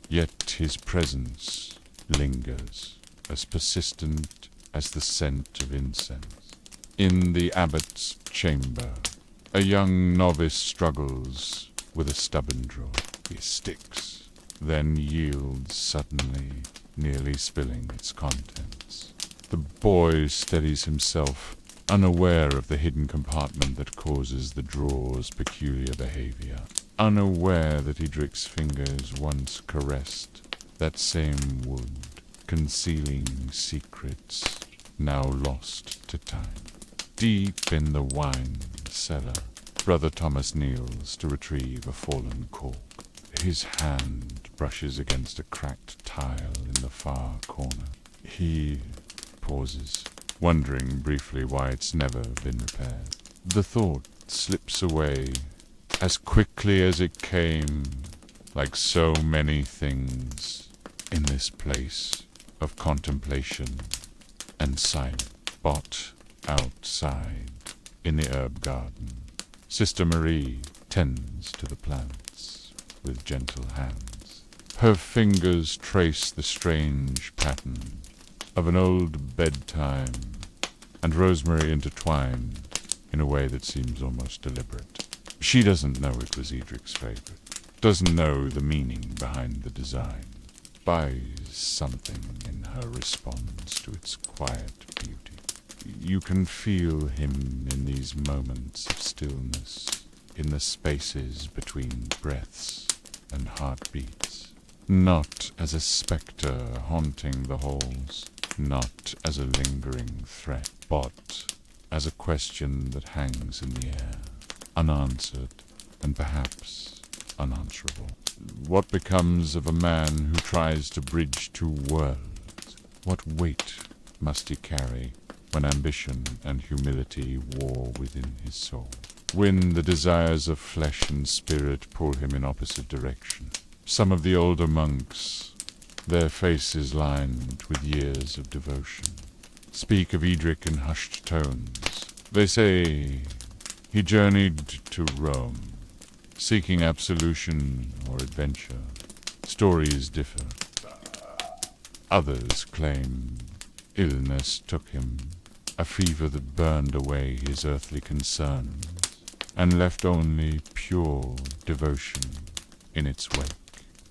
Yet his presence lingers, as persistent as the scent of incense. In the abbot's chamber, a young novice struggles with a stubborn drawer. He sticks, then yields suddenly, nearly spilling its contents. The boy steadies himself, unaware of the hidden compartment that causes the drawer's peculiar behavior, unaware that Eadric's fingers once caressed that same wood, concealing secrets now lost to time. Deep in the wine cellar, Brother Thomas kneels to retrieve a fallen cork. His hand brushes against a cracked tile in the far corner. He pauses, wondering briefly why it's never been repaired. The thought slips away as quickly as it came, like so many things in this place of contemplation and silence. But outside, in the herb garden, Sister Marie tends to the plants with gentle hands. Her fingers trace the strange pattern of an old bedtime and rosemary intertwined in a way that seems almost deliberate. She doesn't know it was Eadric's favorite, doesn't know the meaning behind the design, buys something in her response to its quiet beauty. You can feel him in these moments of stillness, in the spaces between breaths and heartbeats, not as a spectre haunting the halls, not as a lingering threat, but as a question that hangs in the air, unanswered and perhaps unanswerable. What becomes of a man who tries to bridge two worlds? What weight must he carry when ambition and humility war within his soul? When the desires of flesh and spirit pull him in opposite directions? Some of the older monks, their faces lined with years of devotion, speak of Eadric in hushed tones. They say he journeyed to Rome, seeking absolution or adventure. Stories differ. Others claim illness took him, a fever that burned away his earthly concerns, and left only pure devotion in its wake.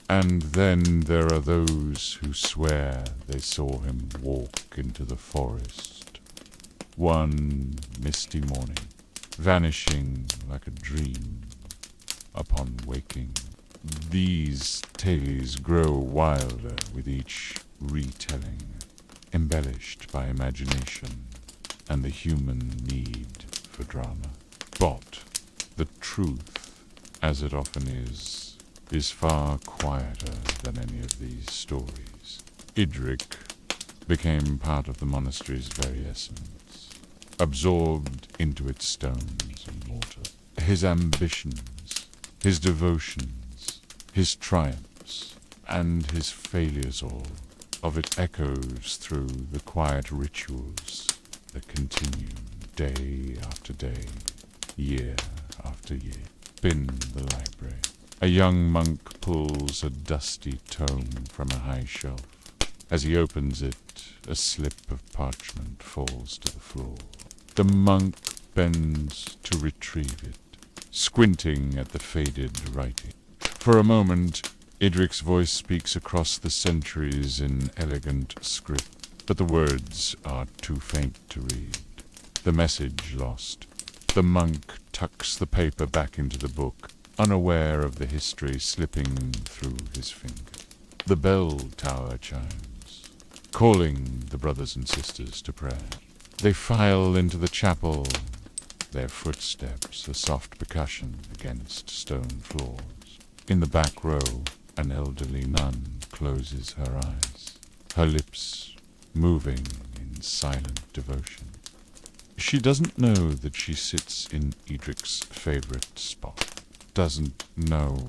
And then there are those who swear they saw him walk into the forest one misty morning, vanishing like a dream upon waking. These tales grow wilder with each retelling, embellished by imagination and the human need for drama. But the truth, as it often is far quieter than any of these stories. Eadric became part of the monastery's very essence, absorbed into its stones and mortar. His ambitions, his devotions, his triumphs, and his failures all of it echoes through the quiet rituals that continue day after day, year after year. In the library, a young monk pulls a dusty tome from a high shelf. As he opens it, a slip of parchment falls to the floor. The monk bends to retrieve it, squinting at the faded writing. For a moment, Eadric's voice speaks across the centuries in elegant script, but the words are too faint to read. The message lost. The monk tucks the paper back into the book, unaware of the history slipping through his finger. The bell tower chimes, calling the brothers and sisters to prayer. They file into the chapel, their footsteps a soft percussion against stone floors. In the back row, an elderly nun closes her eyes, her lips moving in silent devotion. She doesn't know that she sits in Eadric's favorite spot, doesn't know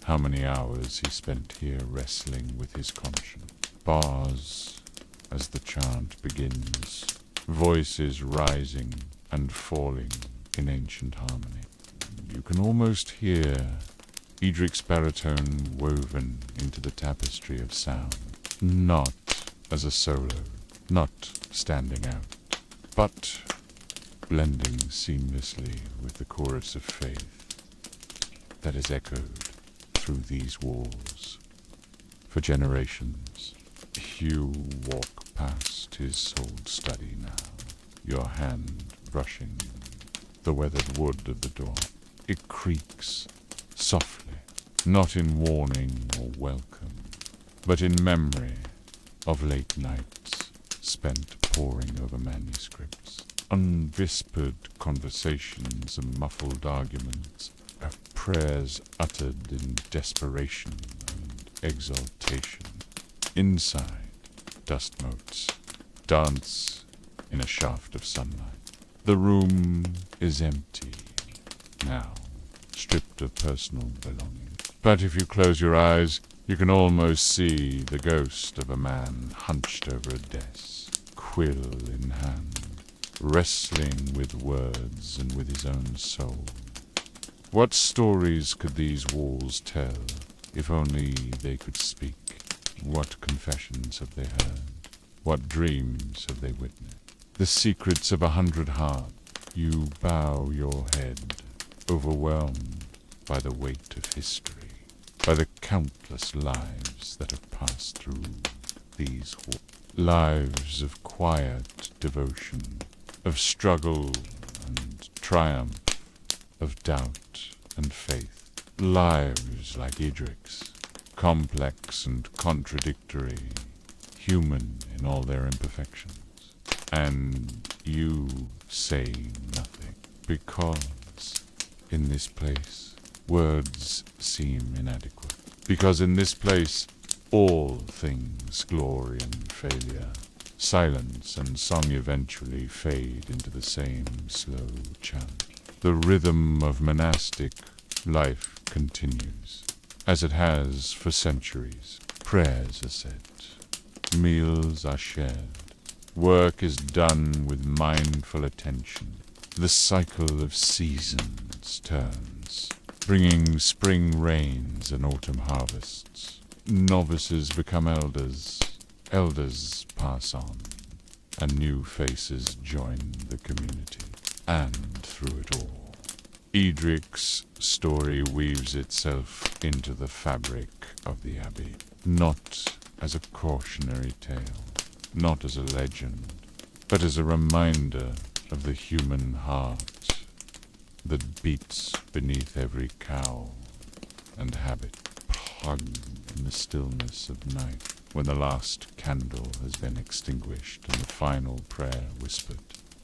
how many hours he spent here wrestling with his conscience. Pause as the chant begins, voices rising and falling in ancient harmony. You can almost hear Eadric's baritone woven into the tapestry of sound, not as a solo, not standing out, but blending seamlessly with the chorus of faith that is echoed through these walls for generations. You walk past his old study now, your hand brushing the weathered wood of the door. It creaks softly, not in warning or welcome, but in memory of late nights spent poring over manuscripts, unwhispered conversations and muffled arguments, of prayers uttered in desperation and exaltation. Inside, dust motes dance in a shaft of sunlight. The room is empty now, stripped of personal belongings. But if you close your eyes, you can almost see the ghost of a man hunched over a desk, quill in hand, wrestling with words and with his own soul. What stories could these walls tell, if only they could speak? What confessions have they heard? What dreams have they witnessed? The secrets of 100 hearts. You bow your head, overwhelmed by the weight of history, by the countless lives that have passed through these walls. Lives of quiet devotion, of struggle and triumph, of doubt and faith. Lives like Eadric's, complex and contradictory, human in all their imperfections. And you say nothing, because in this place words seem inadequate. Because in this place all things, glory and failure, silence and song eventually fade into the same slow chant. The rhythm of monastic life continues, as it has for centuries. Prayers are said, meals are shared, work is done with mindful attention. The cycle of seasons turns, bringing spring rains and autumn harvests. Novices become elders, elders pass on, and new faces join the community. And through it all, Eadric's story weaves itself into the fabric of the Abbey, not as a cautionary tale, not as a legend, but as a reminder of the human heart that beats beneath every cowl and habit, plugged in the stillness of night, when the last candle has been extinguished and the final prayer whispered.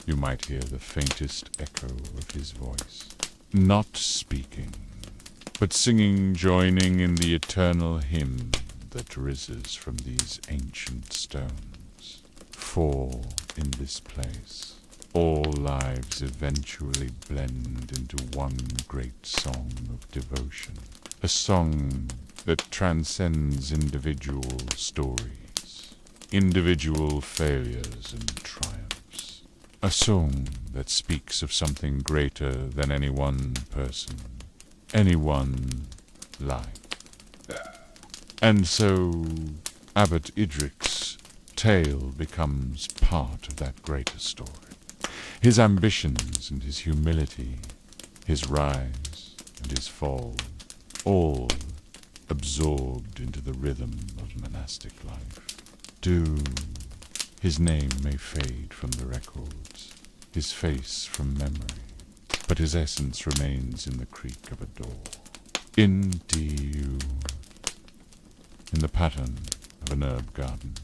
You might hear the faintest echo of his voice, not speaking, but singing, joining in the eternal hymn that rises from these ancient stones. For in this place, all lives eventually blend into one great song of devotion, a song that transcends individual stories, individual failures and triumphs, a song that speaks of something greater than any one person, any one life. And so Abbot Eadric's tale becomes part of that greater story. His ambitions and his humility, his rise and his fall, all absorbed into the rhythm of monastic life. His name may fade from the records, his face from memory, but his essence remains in the creak of a door. In the pattern of an herb garden,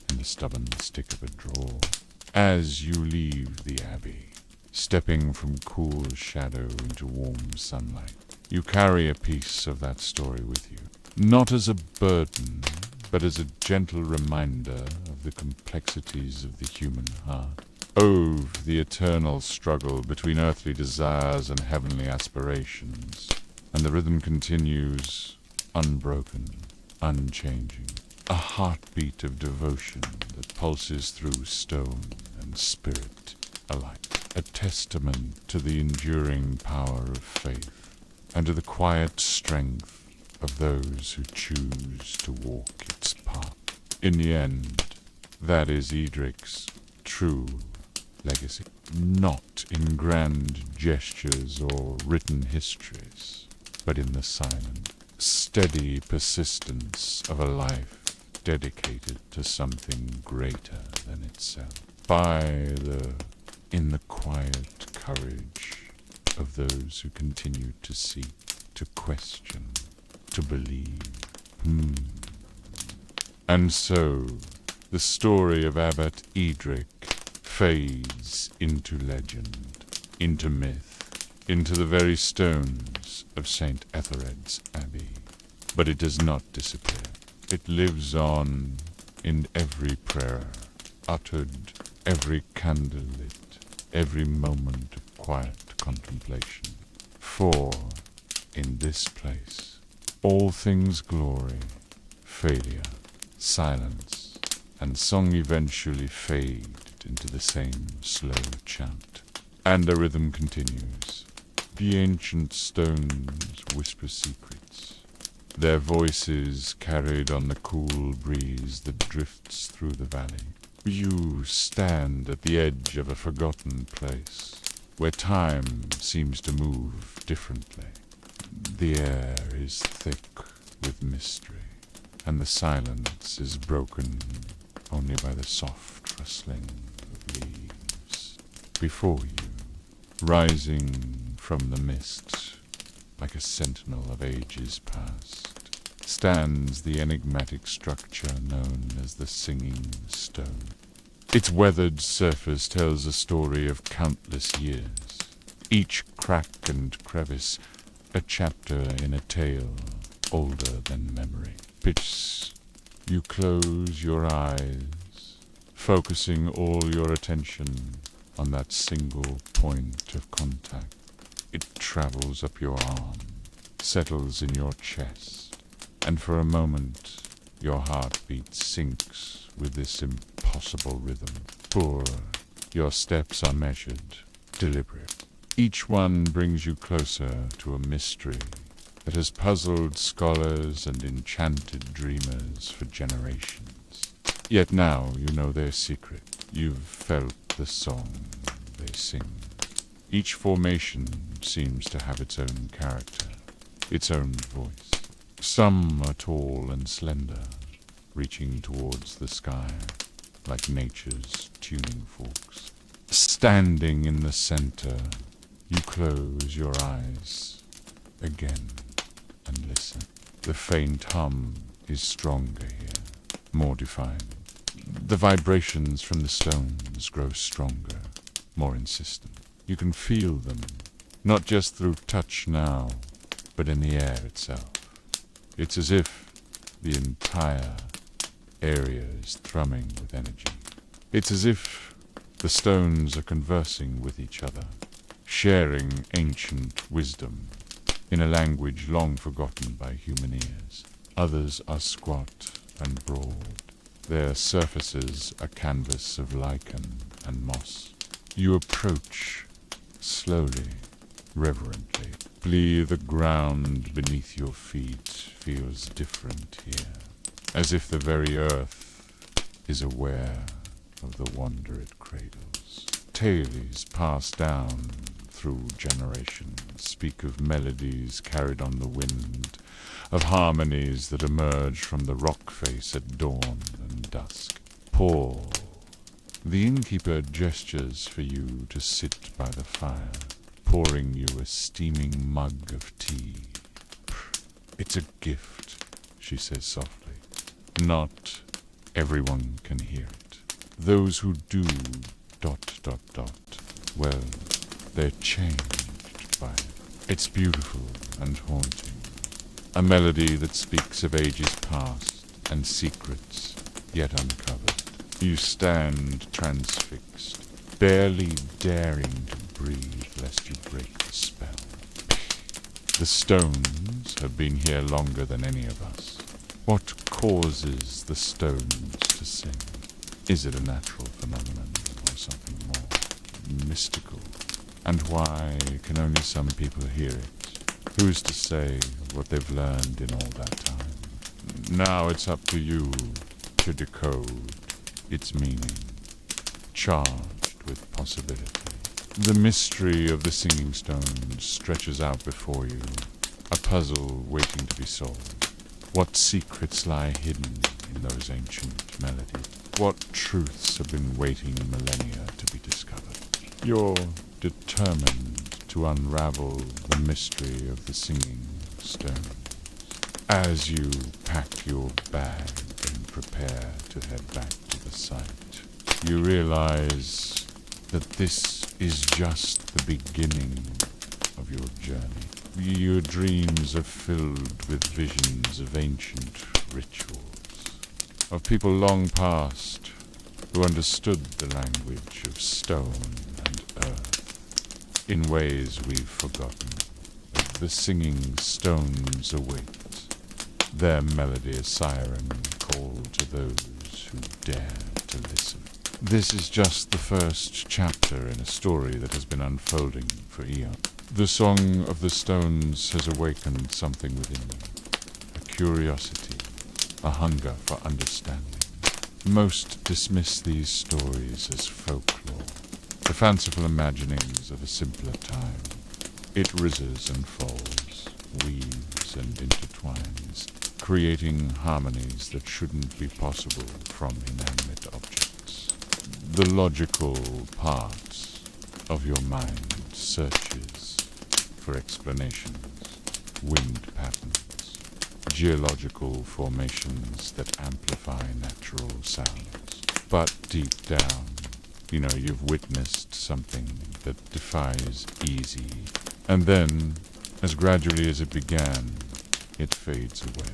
in the stubborn stick of a drawer. As you leave the abbey, stepping from cool shadow into warm sunlight, you carry a piece of that story with you, not as a burden, but as a gentle reminder of the complexities of the human heart, of the eternal struggle between earthly desires and heavenly aspirations. And the rhythm continues, unbroken, unchanging, a heartbeat of devotion that pulses through stone and spirit alike, a testament to the enduring power of faith and to the quiet strength of those who choose to walk its path. In the end, that is Eadric's true legacy, not in grand gestures or written histories, but in the silent, steady persistence of a life dedicated to something greater than itself. In the quiet courage of those who continue to seek, to question, to believe. And so, the story of Abbot Eadric fades into legend, into myth, into the very stones of St. Ethered's Abbey. But it does not disappear. It lives on in every prayer uttered, every candle lit, every moment of quiet contemplation. For in this place, all things glory, failure, silence, and song eventually fade into the same slow chant. And the rhythm continues. The ancient stones whisper secrets, their voices carried on the cool breeze that drifts through the valley. You stand at the edge of a forgotten place, where time seems to move differently. The air is thick with mystery, and the silence is broken only by the soft rustling of leaves. Before you, rising from the mist, like a sentinel of ages past, stands the enigmatic structure known as the Singing Stone. Its weathered surface tells a story of countless years, each crack and crevice a chapter in a tale older than memory. You close your eyes, focusing all your attention on that single point of contact. It travels up your arm, settles in your chest, and for a moment your heartbeat syncs with this impossible rhythm. For your steps are measured, deliberate. Each one brings you closer to a mystery that has puzzled scholars and enchanted dreamers for generations. Yet now you know their secret. You've felt the song they sing. Each formation seems to have its own character, its own voice. Some are tall and slender, reaching towards the sky, like nature's tuning forks. Standing in the center, You close your eyes again and listen. The faint hum is stronger here, more defined. The vibrations from the stones grow stronger, more insistent. You can feel them, not just through touch now, but in the air itself. It's as if the entire area is thrumming with energy. It's as if the stones are conversing with each other, sharing ancient wisdom in a language long forgotten by human ears. Others are squat and broad, their surfaces a canvas of lichen and moss. You approach slowly, reverently. The ground beneath your feet feels different here, as if the very earth is aware of the wonder it cradles. Tales passed down through generations speak of melodies carried on the wind, of harmonies that emerge from the rock face at dawn and dusk. Paul, the innkeeper, gestures for you to sit by the fire, pouring you a steaming mug of tea. It's a gift, she says softly. Not everyone can hear it. Those who do, ... well, they're changed by it. It's beautiful and haunting. A melody that speaks of ages past and secrets yet uncovered. You stand transfixed, barely daring to breathe lest you break the spell. The stones have been here longer than any of us. What causes the stones to sing? Is it a natural phenomenon or something more mystical? And why can only some people hear it? Who's to say what they've learned in all that time? Now it's up to you to decode its meaning, charged with possibility. The mystery of the singing stones stretches out before you, a puzzle waiting to be solved. What secrets lie hidden in those ancient melodies? What truths have been waiting millennia to be discovered? You're determined to unravel the mystery of the singing stones. As you pack your bag and prepare to head back to the site, you realize that this is just the beginning of your journey. Your dreams are filled with visions of ancient rituals, of people long past who understood the language of stone and earth in ways we've forgotten. The singing stones await, their melody a siren call to those who dare to listen. This is just the first chapter in a story that has been unfolding for eons. The song of the stones has awakened something within me, a curiosity, a hunger for understanding. Most dismiss these stories as folklore, the fanciful imaginings of a simpler time. It rises and falls, weaves and intertwines, creating harmonies that shouldn't be possible from inanimate objects. The logical part of your mind searches for explanations, wind patterns, geological formations that amplify natural sounds. But deep down, you've witnessed something that defies easy. And then, as gradually as it began, it fades away,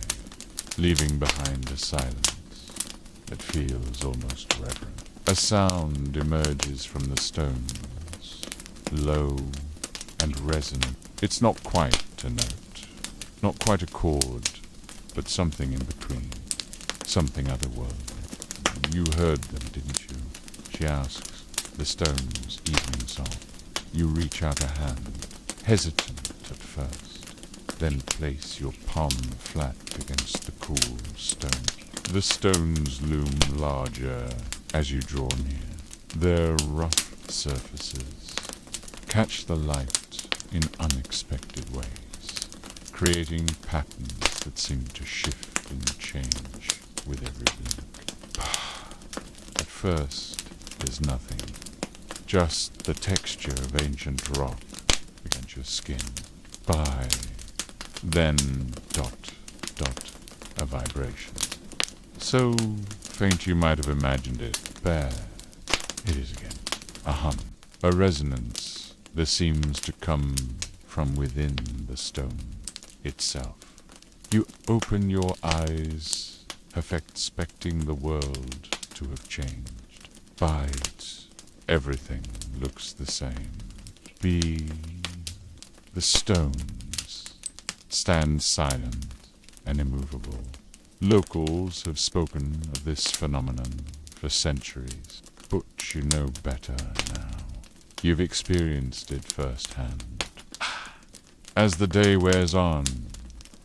leaving behind a silence that feels almost reverent. A sound emerges from the stones, low and resonant. It's not quite a note, not quite a chord, but something in between, something otherworldly. You heard them, didn't you? She asks, the stones' evening song. You reach out a hand, hesitant at first, then place your palm flat against the cool stone. The stones loom larger as you draw near. Their rough surfaces catch the light in unexpected ways, creating patterns that seem to shift and change with every blink. At first, there's nothing, just the texture of ancient rock softer skin. By, then dot, a vibration. So faint you might have imagined it, bare. It is again. A hum, a resonance that seems to come from within the stone itself. You open your eyes, half expecting the world to have changed. By it, everything looks the same. The stones stand silent and immovable. Locals have spoken of this phenomenon for centuries, but you know better now. You've experienced it firsthand. As the day wears on,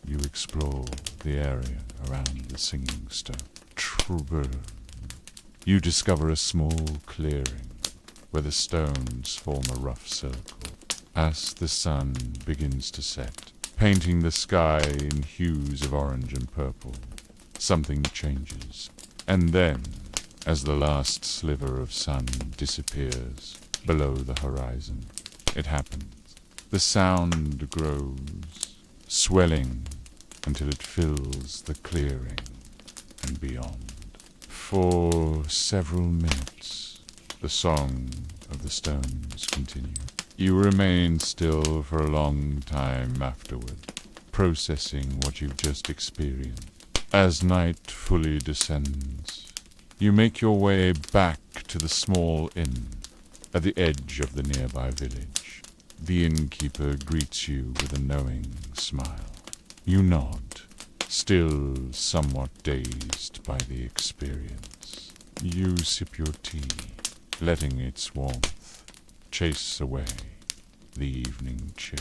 you explore the area around the singing stone. You discover a small clearing where the stones form a rough circle. As the sun begins to set, painting the sky in hues of orange and purple, something changes. And then, as the last sliver of sun disappears below the horizon, it happens. The sound grows, swelling until it fills the clearing and beyond. For several minutes, the song of the stones continues. You remain still for a long time afterward, processing what you've just experienced. As night fully descends, you make your way back to the small inn at the edge of the nearby village. The innkeeper greets you with a knowing smile. You nod, still somewhat dazed by the experience. You sip your tea, letting its warmth chase away the evening chill.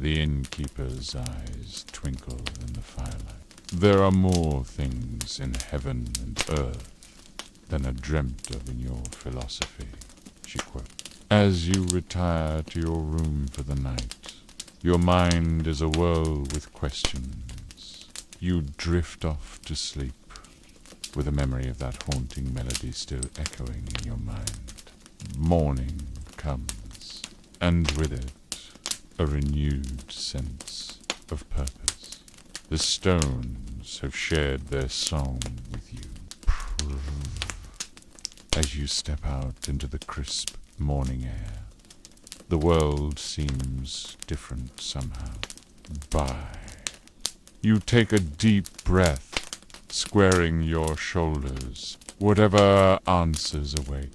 The innkeeper's eyes twinkle in the firelight. There are more things in heaven and earth than are dreamt of in your philosophy, she quotes. As you retire to your room for the night, your mind is a whirl with questions. You drift off to sleep with the memory of that haunting melody still echoing in your mind. Morning comes, and with it a renewed sense of purpose. The stones have shared their song with you. As you step out into the crisp morning air, the world seems different somehow. You take a deep breath, squaring your shoulders. Whatever answers await,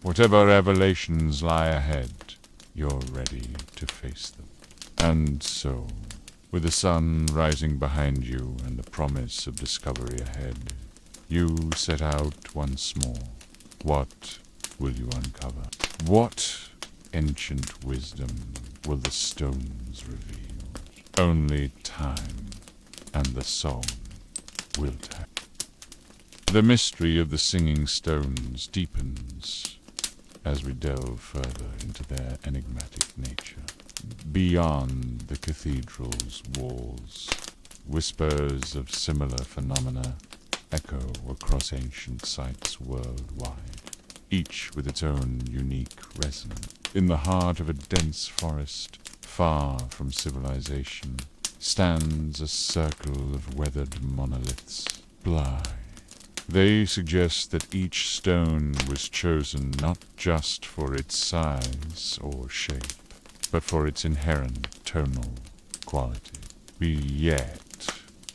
whatever revelations lie ahead, you're ready to face them. And so, with the sun rising behind you and the promise of discovery ahead, you set out once more. What will you uncover? What ancient wisdom will the stones reveal? Only time and the song will tell. The mystery of the singing stones deepens as we delve further into their enigmatic nature. Beyond the cathedral's walls, whispers of similar phenomena echo across ancient sites worldwide, each with its own unique resonance. In the heart of a dense forest, far from civilization, stands a circle of weathered monoliths, blind. They suggest that each stone was chosen not just for its size or shape, but for its inherent tonal quality. Yet,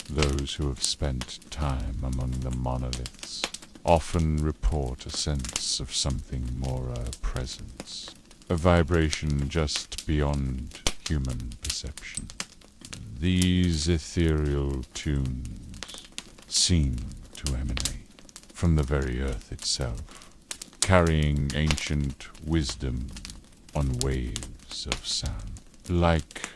those who have spent time among the monoliths often report a sense of something more, a presence, a vibration just beyond human perception. These ethereal tunes seem to emanate from the very earth itself, carrying ancient wisdom on waves of sound. Like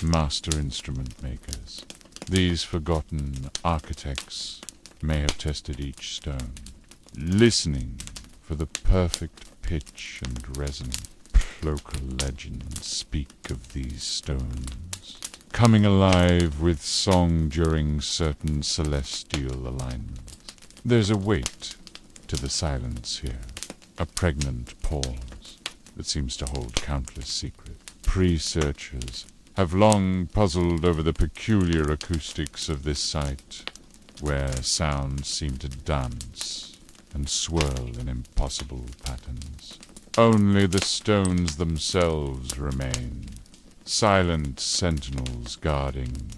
master instrument makers, these forgotten architects may have tested each stone, listening for the perfect pitch and resonance. Local legends speak of these stones coming alive with song during certain celestial alignments. There's a weight to the silence here, a pregnant pause that seems to hold countless secrets. researchers have long puzzled over the peculiar acoustics of this site, where sounds seem to dance and swirl in impossible patterns. Only the stones themselves remain, silent sentinels guarding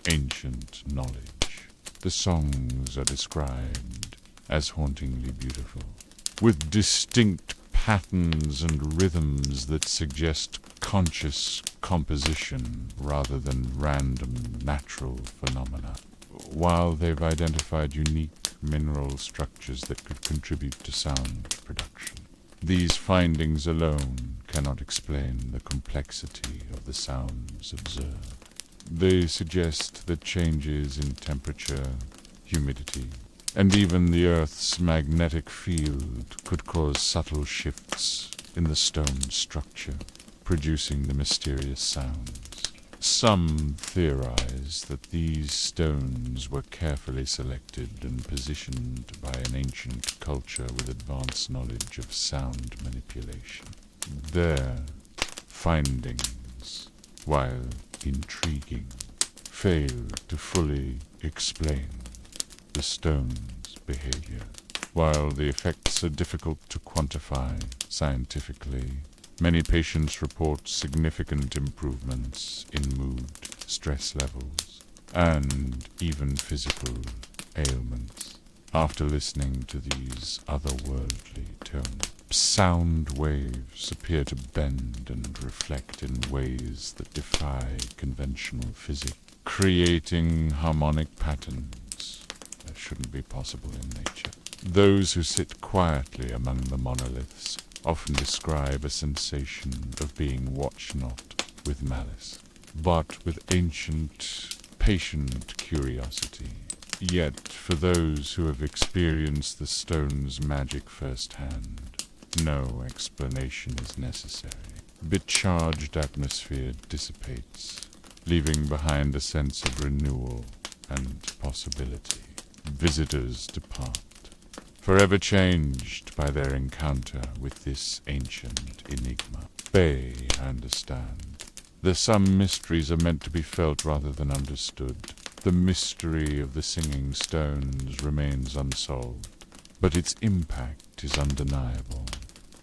ancient knowledge. The songs are described as hauntingly beautiful, with distinct patterns and rhythms that suggest conscious composition rather than random natural phenomena, while they've identified unique mineral structures that could contribute to sound production. These findings alone cannot explain the complexity of the sounds observed. They suggest that changes in temperature, humidity, and even the Earth's magnetic field could cause subtle shifts in the stone structure, producing the mysterious sounds. Some theorize that these stones were carefully selected and positioned by an ancient culture with advanced knowledge of sound manipulation. Their findings, while intriguing, fail to fully explain the stone's behavior. While the effects are difficult to quantify scientifically, many patients report significant improvements in mood, stress levels, and even physical ailments after listening to these otherworldly tones. Sound waves appear to bend and reflect in ways that defy conventional physics, creating harmonic patterns that shouldn't be possible in nature. Those who sit quietly among the monoliths often describe a sensation of being watched not with malice, but with ancient, patient curiosity. Yet, for those who have experienced the stone's magic firsthand, no explanation is necessary. The charged atmosphere dissipates, leaving behind a sense of renewal and possibility. Visitors depart, forever changed by their encounter with this ancient enigma. They understand. The some mysteries are meant to be felt rather than understood. The mystery of the singing stones remains unsolved, but its impact is undeniable,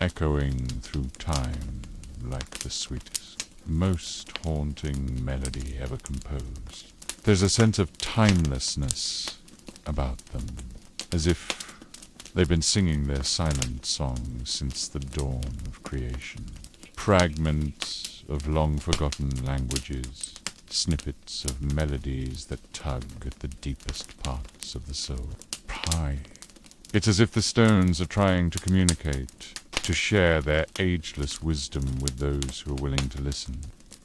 echoing through time like the sweetest, most haunting melody ever composed. There's a sense of timelessness about them, as if they've been singing their silent songs since the dawn of creation. Fragments of long-forgotten languages, snippets of melodies that tug at the deepest parts of the soul. It's as if the stones are trying to communicate, to share their ageless wisdom with those who are willing to listen,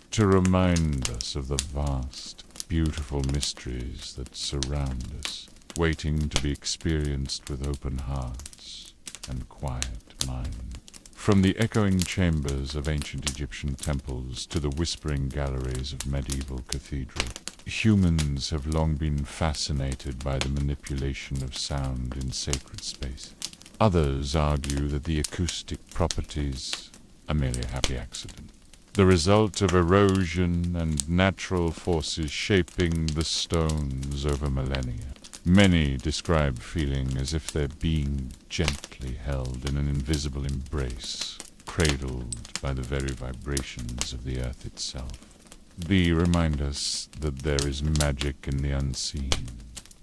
to remind us of the vast, beautiful mysteries that surround us, waiting to be experienced with open hearts and quiet minds. From the echoing chambers of ancient Egyptian temples to the whispering galleries of medieval cathedrals, humans have long been fascinated by the manipulation of sound in sacred space. Others argue that the acoustic properties are merely a happy accident, the result of erosion and natural forces shaping the stones over millennia. Many describe feeling as if they're being gently held in an invisible embrace, cradled by the very vibrations of the earth itself. They remind us that there is magic in the unseen,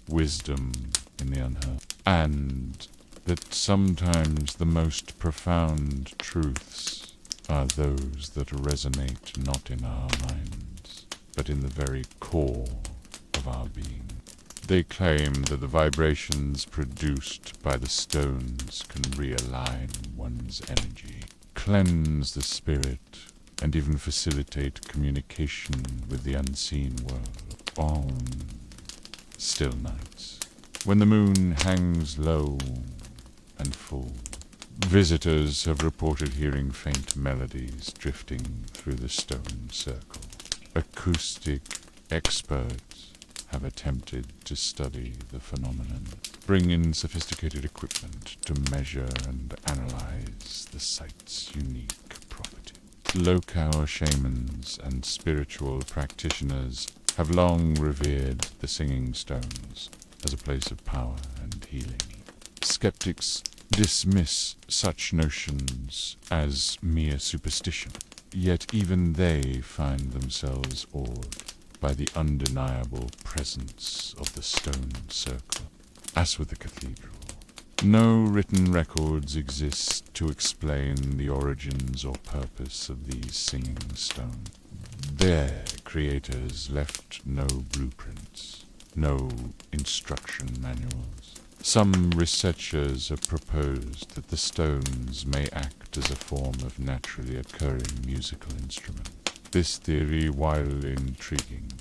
wisdom in the unheard, and that sometimes the most profound truths are those that resonate not in our minds, but in the very core of our being. They claim that the vibrations produced by the stones can realign one's energy, cleanse the spirit, and even facilitate communication with the unseen world. On still nights, when the moon hangs low and full, visitors have reported hearing faint melodies drifting through the stone circle. Acoustic experts have attempted to study the phenomenon, bring in sophisticated equipment to measure and analyze the site's unique property. local shamans and spiritual practitioners have long revered the singing stones as a place of power and healing. Skeptics dismiss such notions as mere superstition, yet even they find themselves awed by the undeniable presence of the stone circle. As with the cathedral, no written records exist to explain the origins or purpose of these singing stones. Their creators left no blueprints, no instruction manuals. Some researchers have proposed that the stones may act as a form of naturally occurring musical instrument. This theory, while intriguing,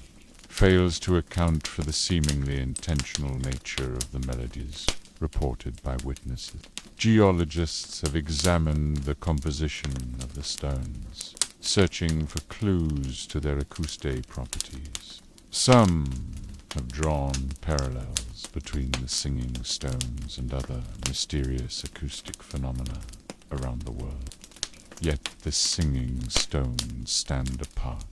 fails to account for the seemingly intentional nature of the melodies reported by witnesses. Geologists have examined the composition of the stones, searching for clues to their acoustic properties. Some have drawn parallels between the singing stones and other mysterious acoustic phenomena around the world. Yet the singing stones stand apart,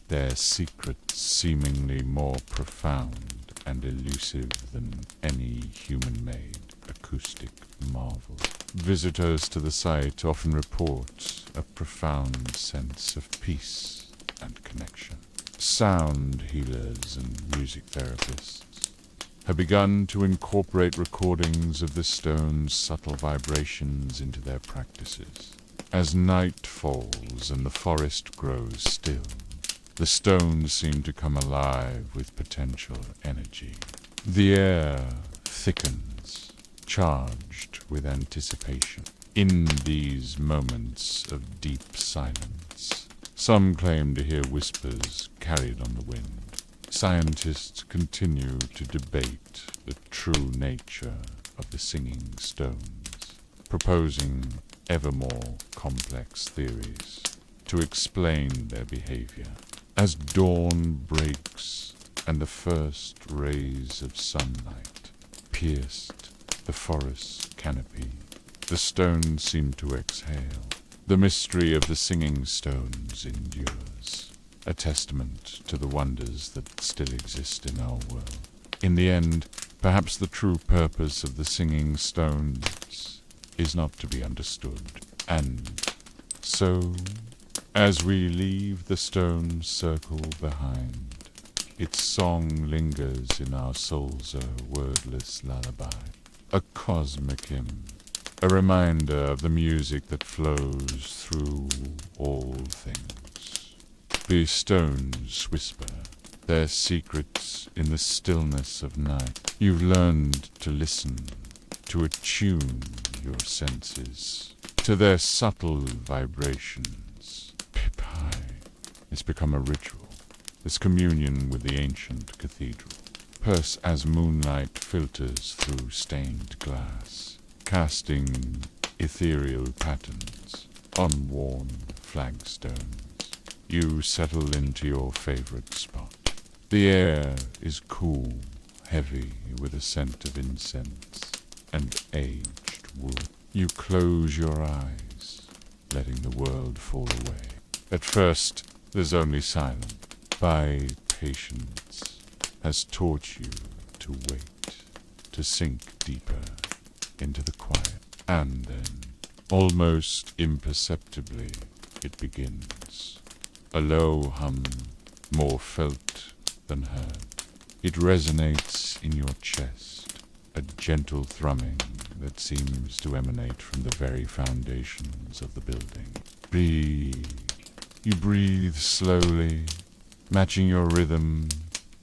their secrets seemingly more profound and elusive than any human-made acoustic marvel. Visitors to the site often report a profound sense of peace and connection. Sound healers and music therapists have begun to incorporate recordings of the stone's subtle vibrations into their practices. As night falls and the forest grows still, the stones seem to come alive with potential energy. The air thickens, charged with anticipation. In these moments of deep silence, some claim to hear whispers carried on the wind. Scientists continue to debate the true nature of the singing stones, proposing ever more complex theories to explain their behavior. As dawn breaks and the first rays of sunlight pierced the forest canopy, the stones seem to exhale. The mystery of the singing stones endures, a testament to the wonders that still exist in our world. In the end, perhaps the true purpose of the singing stones is not to be understood. And so, as we leave the stone circle behind, its song lingers in our souls, a wordless lullaby, a cosmic hymn, a reminder of the music that flows through all things. The stones whisper their secrets in the stillness of night. You've learned to listen, to attune your senses to their subtle vibrations. It's become a ritual, this communion with the ancient cathedral. Purse as moonlight filters through stained glass, casting ethereal patterns on worn flagstones. You settle into your favorite spot. The air is cool, heavy with a scent of incense and aged wood. You close your eyes, letting the world fall away. At first, there's only silence. By patience has taught you to wait, to sink deeper into the quiet. And then, almost imperceptibly, it begins. A low hum, more felt than heard. It resonates in your chest, a gentle thrumming that seems to emanate from the very foundations of the building. Breathe. You breathe slowly, matching your rhythm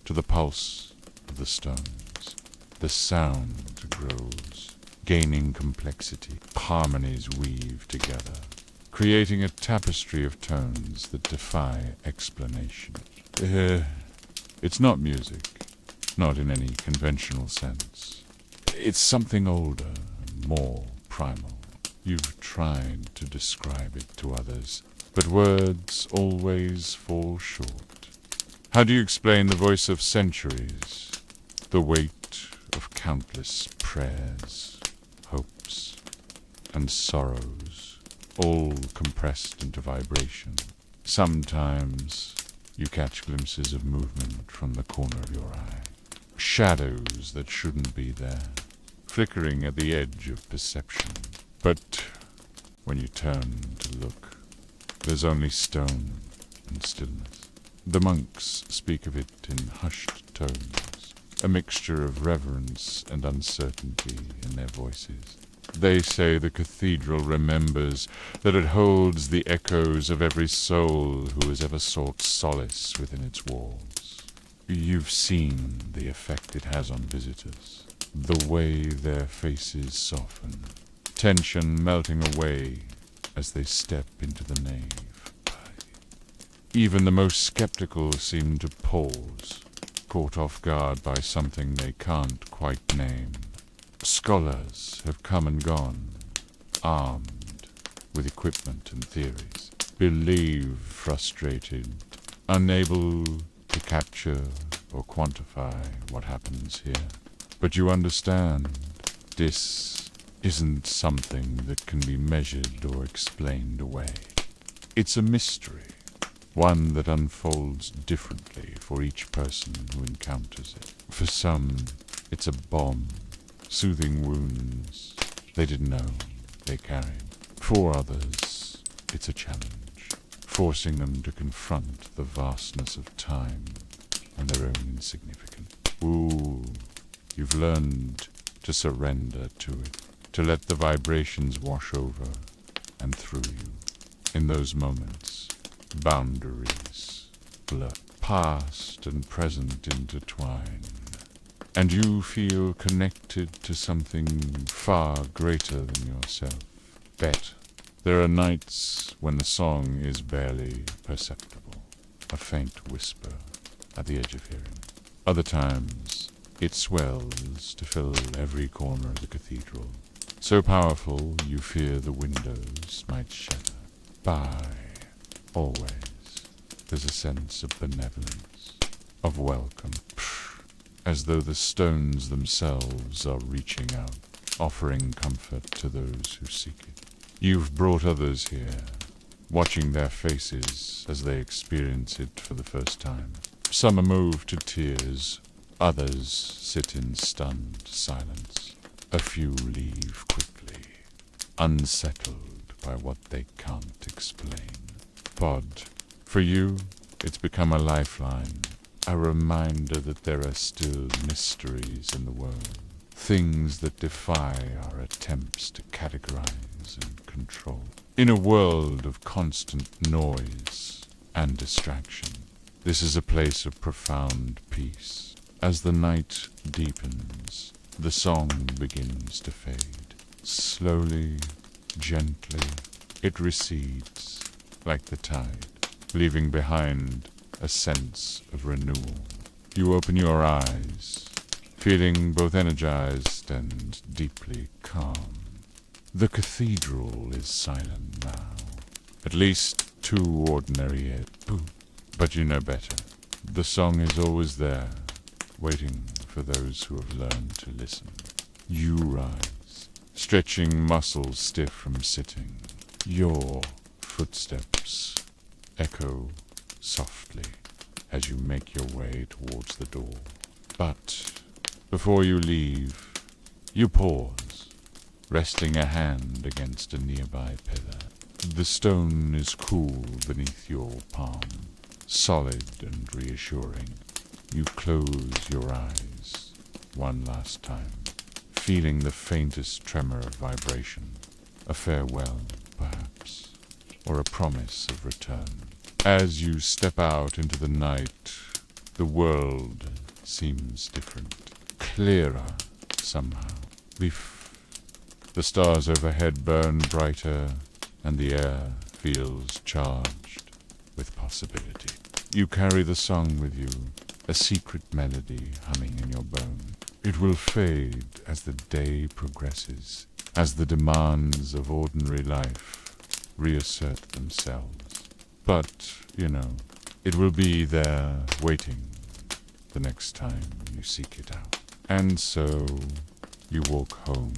to the pulse of the stones. The sound grows, gaining complexity. Harmonies weave together, creating a tapestry of tones that defy explanation. It's not music, not in any conventional sense. It's something older, more primal. You've tried to describe it to others, but words always fall short. How do you explain the voice of centuries, the weight of countless prayers, hopes, and sorrows all compressed into vibration. Sometimes you catch glimpses of movement from the corner of your eye. Shadows that shouldn't be there, flickering at the edge of perception. But when you turn to look, there's only stone and stillness. The monks speak of it in hushed tones, a mixture of reverence and uncertainty in their voices. They say the cathedral remembers that it holds the echoes of every soul who has ever sought solace within its walls. You've seen the effect it has on visitors, the way their faces soften, tension melting away as they step into the nave. Even the most skeptical seem to pause, caught off guard by something they can't quite name. Scholars have come and gone, armed with equipment and theories, believe frustrated, unable to capture or quantify what happens here. But you understand, this isn't something that can be measured or explained away. It's a mystery, one that unfolds differently for each person who encounters it. For some, it's a bomb, soothing wounds they didn't know they carried. For others, it's a challenge, forcing them to confront the vastness of time and their own insignificance. Ooh, you've learned to surrender to it, to let the vibrations wash over and through you. In those moments, boundaries blur, past and present intertwine, and you feel connected to something far greater than yourself. Bet there are nights when the song is barely perceptible, a faint whisper at the edge of hearing. Other times, it swells to fill every corner of the cathedral, so powerful you fear the windows might shatter. By always, there's a sense of benevolence, of welcome, as though the stones themselves are reaching out, offering comfort to those who seek it. You've brought others here, watching their faces as they experience it for the first time. Some are moved to tears, others sit in stunned silence. A few leave quickly, unsettled by what they can't explain. But for you, it's become a lifeline, a reminder that there are still mysteries in the world, things that defy our attempts to categorize and control. In a world of constant noise and distraction, this is a place of profound peace. As the night deepens, the song begins to fade. Slowly, gently, it recedes like the tide, leaving behind a sense of renewal. You open your eyes, feeling both energized and deeply calm. The cathedral is silent now, at least two ordinary ears. But you know better. The song is always there, waiting for those who have learned to listen. You rise, stretching muscles stiff from sitting. Your footsteps echo softly as you make your way towards the door. But before you leave, you pause, resting a hand against a nearby pillar. The stone is cool beneath your palm, solid and reassuring. You close your eyes one last time, feeling the faintest tremor of vibration, a farewell, perhaps, or a promise of return. As you step out into the night, the world seems different, clearer somehow. The stars overhead burn brighter, and the air feels charged with possibility. You carry the song with you, a secret melody humming in your bone. It will fade as the day progresses, as the demands of ordinary life reassert themselves. But, it will be there waiting the next time you seek it out. And so you walk home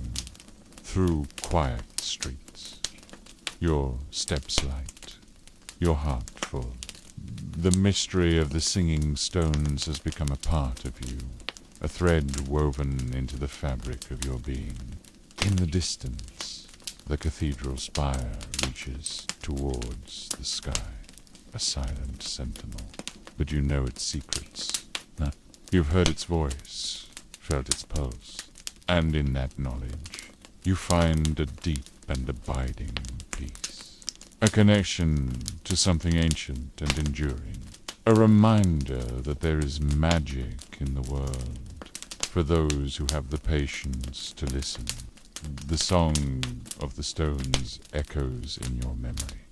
through quiet streets, your steps light, your heart full. The mystery of the singing stones has become a part of you, a thread woven into the fabric of your being. In the distance, the cathedral spire reaches towards the sky, a silent sentinel. But you know its secrets. No. You've heard its voice, felt its pulse, and in that knowledge, you find a deep and abiding peace. A connection to something ancient and enduring. A reminder that there is magic in the world for those who have the patience to listen. The song of the stones echoes in your memory,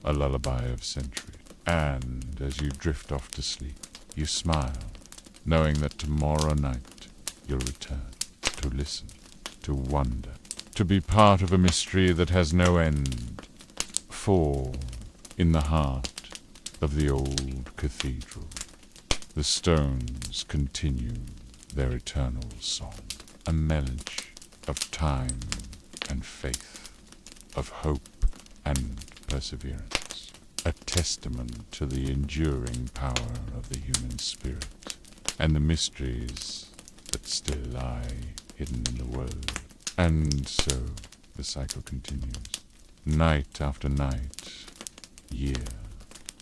a lullaby of centuries. And as you drift off to sleep, you smile, knowing that tomorrow night you'll return, to listen, to wonder, to be part of a mystery that has no end. For, in the heart of the old cathedral, the stones continue their eternal song, a melody of time and faith, of hope and perseverance, a testament to the enduring power of the human spirit and the mysteries that still lie hidden in the world. And so the cycle continues, night after night, year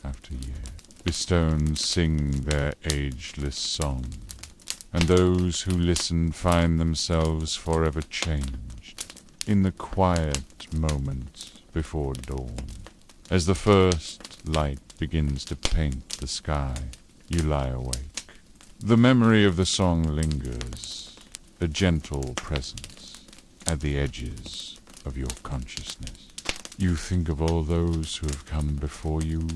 after year. The stones sing their ageless song, and those who listen find themselves forever changed in the quiet moments before dawn. As the first light begins to paint the sky, you lie awake. The memory of the song lingers, a gentle presence at the edges of your consciousness. You think of all those who have come before you,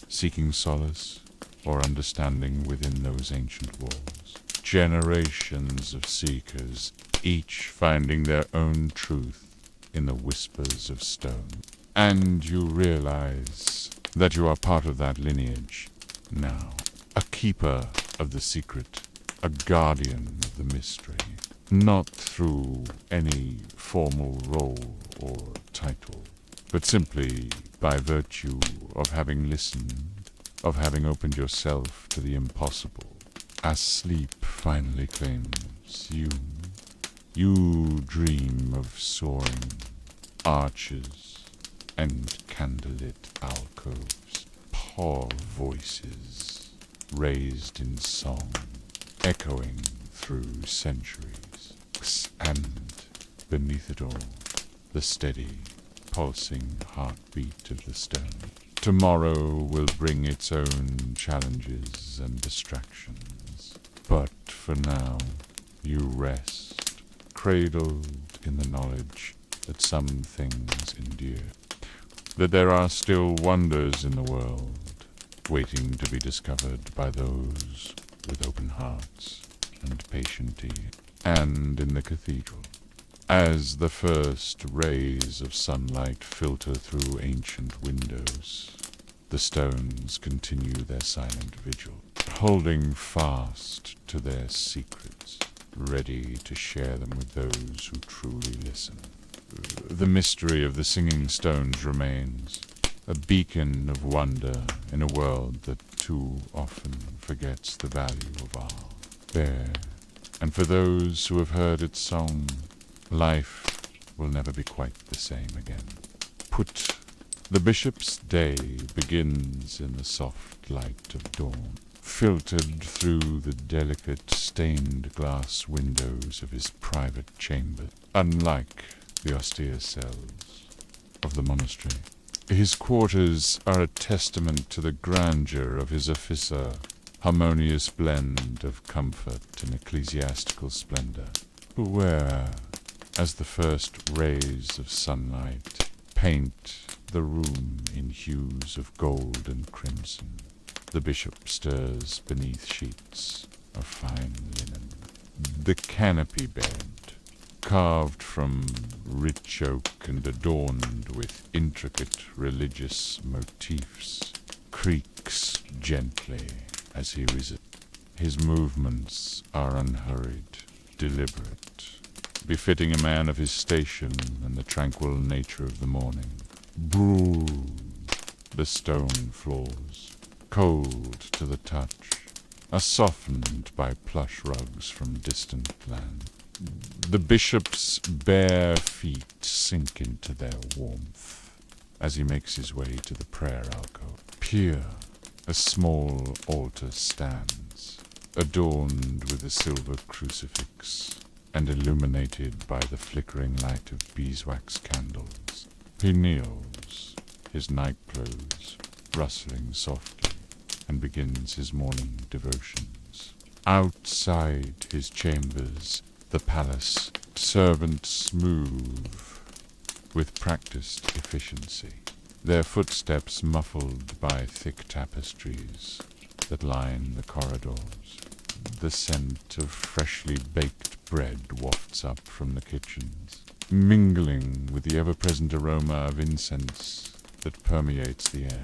seeking solace or understanding within those ancient walls. Generations of seekers, each finding their own truth in the whispers of stone. And you realize that you are part of that lineage now, a keeper of the secret, a guardian of the mystery, not through any formal role or title, but simply by virtue of having listened, of having opened yourself to the impossible. As sleep finally claims you, you dream of soaring arches and candlelit alcoves, poor voices raised in song, echoing through centuries, and beneath it all, the steady, pulsing heartbeat of the stone. Tomorrow will bring its own challenges and distractions, but for now, you rest, cradled in the knowledge that some things endure, that there are still wonders in the world, waiting to be discovered by those with open hearts and patient ear. And in the cathedral, as the first rays of sunlight filter through ancient windows, the stones continue their silent vigil, holding fast to their secrets, ready to share them with those who truly listen. The mystery of the singing stones remains, a beacon of wonder in a world that too often forgets the value of awe. There, and for those who have heard its song, life will never be quite the same again. The bishop's day begins in the soft light of dawn, filtered through the delicate stained glass windows of his private chamber. Unlike the austere cells of the monastery, his quarters are a testament to the grandeur of his officer, harmonious blend of comfort and ecclesiastical splendor, where, as the first rays of sunlight paint the room in hues of gold and crimson, the bishop stirs beneath sheets of fine linen. The canopy bed, carved from rich oak and adorned with intricate religious motifs, creaks gently as he visits. His movements are unhurried, deliberate, befitting a man of his station and the tranquil nature of the morning. bruised. The stone floors, cold to the touch, are softened by plush rugs from distant land. The bishop's bare feet sink into their warmth as he makes his way to the prayer alcove. Here, a small altar stands, adorned with a silver crucifix and illuminated by the flickering light of beeswax candles. He kneels, his night clothes rustling softly, and begins his morning devotions. Outside his chambers, the palace, servants move with practiced efficiency, their footsteps muffled by thick tapestries that line the corridors. The scent of freshly baked bread wafts up from the kitchens, mingling with the ever-present aroma of incense that permeates the air.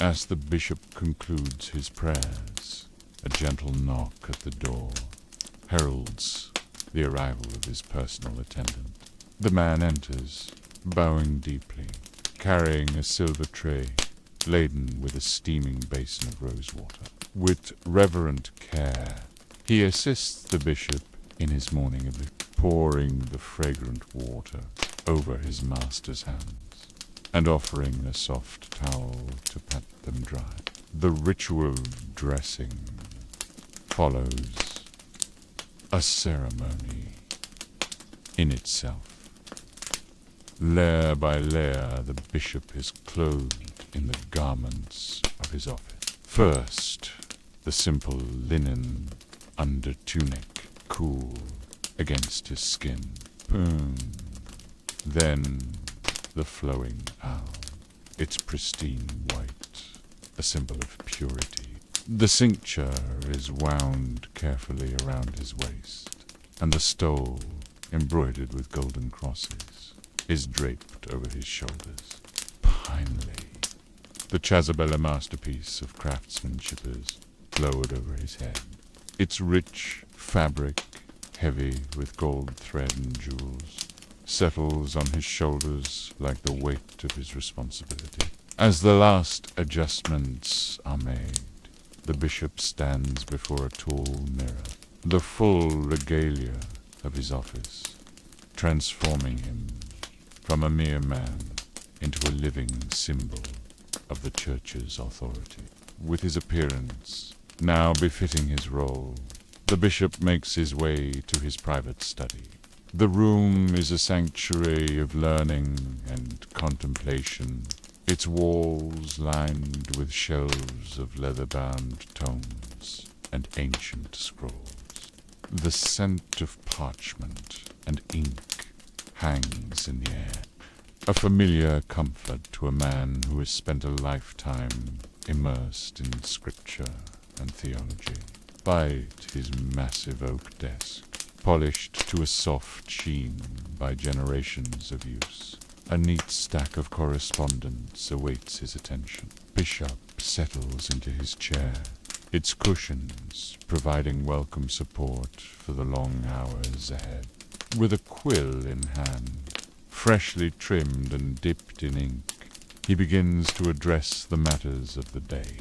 As the bishop concludes his prayers, a gentle knock at the door heralds the arrival of his personal attendant. The man enters, bowing deeply, carrying a silver tray laden with a steaming basin of rosewater. With reverent care, he assists the bishop in his morning ablution, pouring the fragrant water over his master's hands and offering a soft towel to pat them dry. The ritual of dressing follows a ceremony in itself. Layer by layer, the bishop is clothed in the garments of his office. First, the simple linen under tunic, cool against his skin. Boom. Then the flowing owl, its pristine white, a symbol of purity. The cincture is wound carefully around his waist, and the stole, embroidered with golden crosses, is draped over his shoulders. Finally, the Chasabella masterpiece of craftsmanship is lowered over his head. Its rich fabric, heavy with gold thread and jewels, settles on his shoulders like the weight of his responsibility. As the last adjustments are made, the bishop stands before a tall mirror, the full regalia of his office, transforming him from a mere man into a living symbol of the Church's authority. With his appearance now befitting his role, the bishop makes his way to his private study. The room is a sanctuary of learning and contemplation, its walls lined with shelves of leather-bound tomes and ancient scrolls. The scent of parchment and ink hangs in the air, a familiar comfort to a man who has spent a lifetime immersed in scripture and theology. By his massive oak desk, polished to a soft sheen by generations of use, a neat stack of correspondence awaits his attention. Bishop settles into his chair, its cushions providing welcome support for the long hours ahead. With a quill in hand, freshly trimmed and dipped in ink, he begins to address the matters of the day.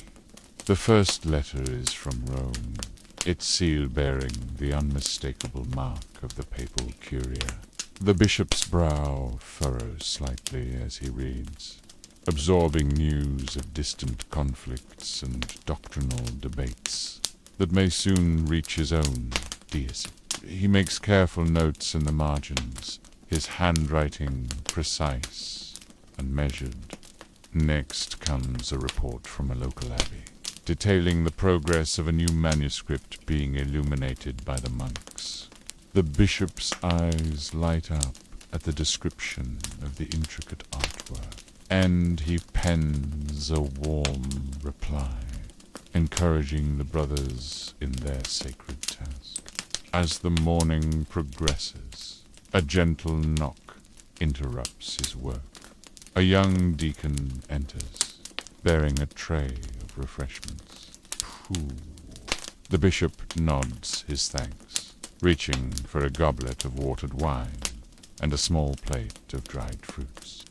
The first letter is from Rome, its seal bearing the unmistakable mark of the papal curia. The bishop's brow furrows slightly as he reads, absorbing news of distant conflicts and doctrinal debates that may soon reach his own diocese. He makes careful notes in the margins, his handwriting precise and measured. Next comes a report from a local abbey, detailing the progress of a new manuscript being illuminated by the monks. The bishop's eyes light up at the description of the intricate artwork, and he pens a warm reply, encouraging the brothers in their sacred task. As the morning progresses, a gentle knock interrupts his work. A young deacon enters, bearing a tray of refreshments. Pooh. The bishop nods his thanks, reaching for a goblet of watered wine and a small plate of dried fruits.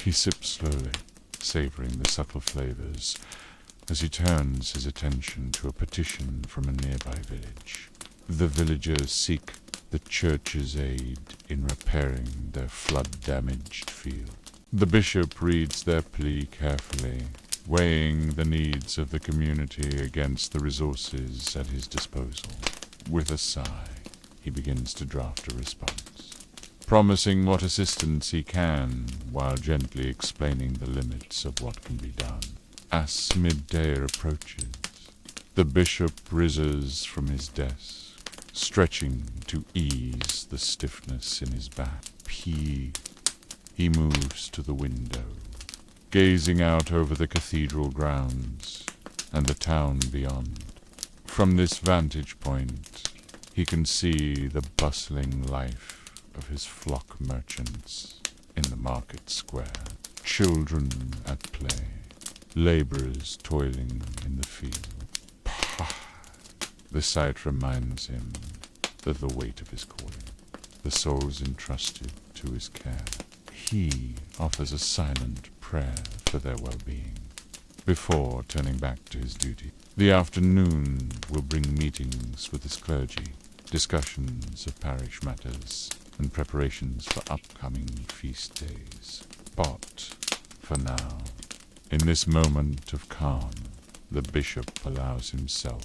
He sips slowly, savoring the subtle flavors, as he turns his attention to a petition from a nearby village. The villagers seek the church's aid in repairing their flood-damaged field. The bishop reads their plea carefully, weighing the needs of the community against the resources at his disposal. With a sigh, he begins to draft a response, promising what assistance he can while gently explaining the limits of what can be done. As midday approaches, the bishop rises from his desk, stretching to ease the stiffness in his back. He moves to the window, gazing out over the cathedral grounds and the town beyond. From this vantage point, he can see the bustling life of his flock merchants in the market square, children at play, laborers toiling in the field. The sight reminds him of the weight of his calling, the souls entrusted to his care. He offers a silent prayer for their well-being before turning back to his duty. The afternoon will bring meetings with his clergy, discussions of parish matters, and preparations for upcoming feast days. But, for now, in this moment of calm, the bishop allows himself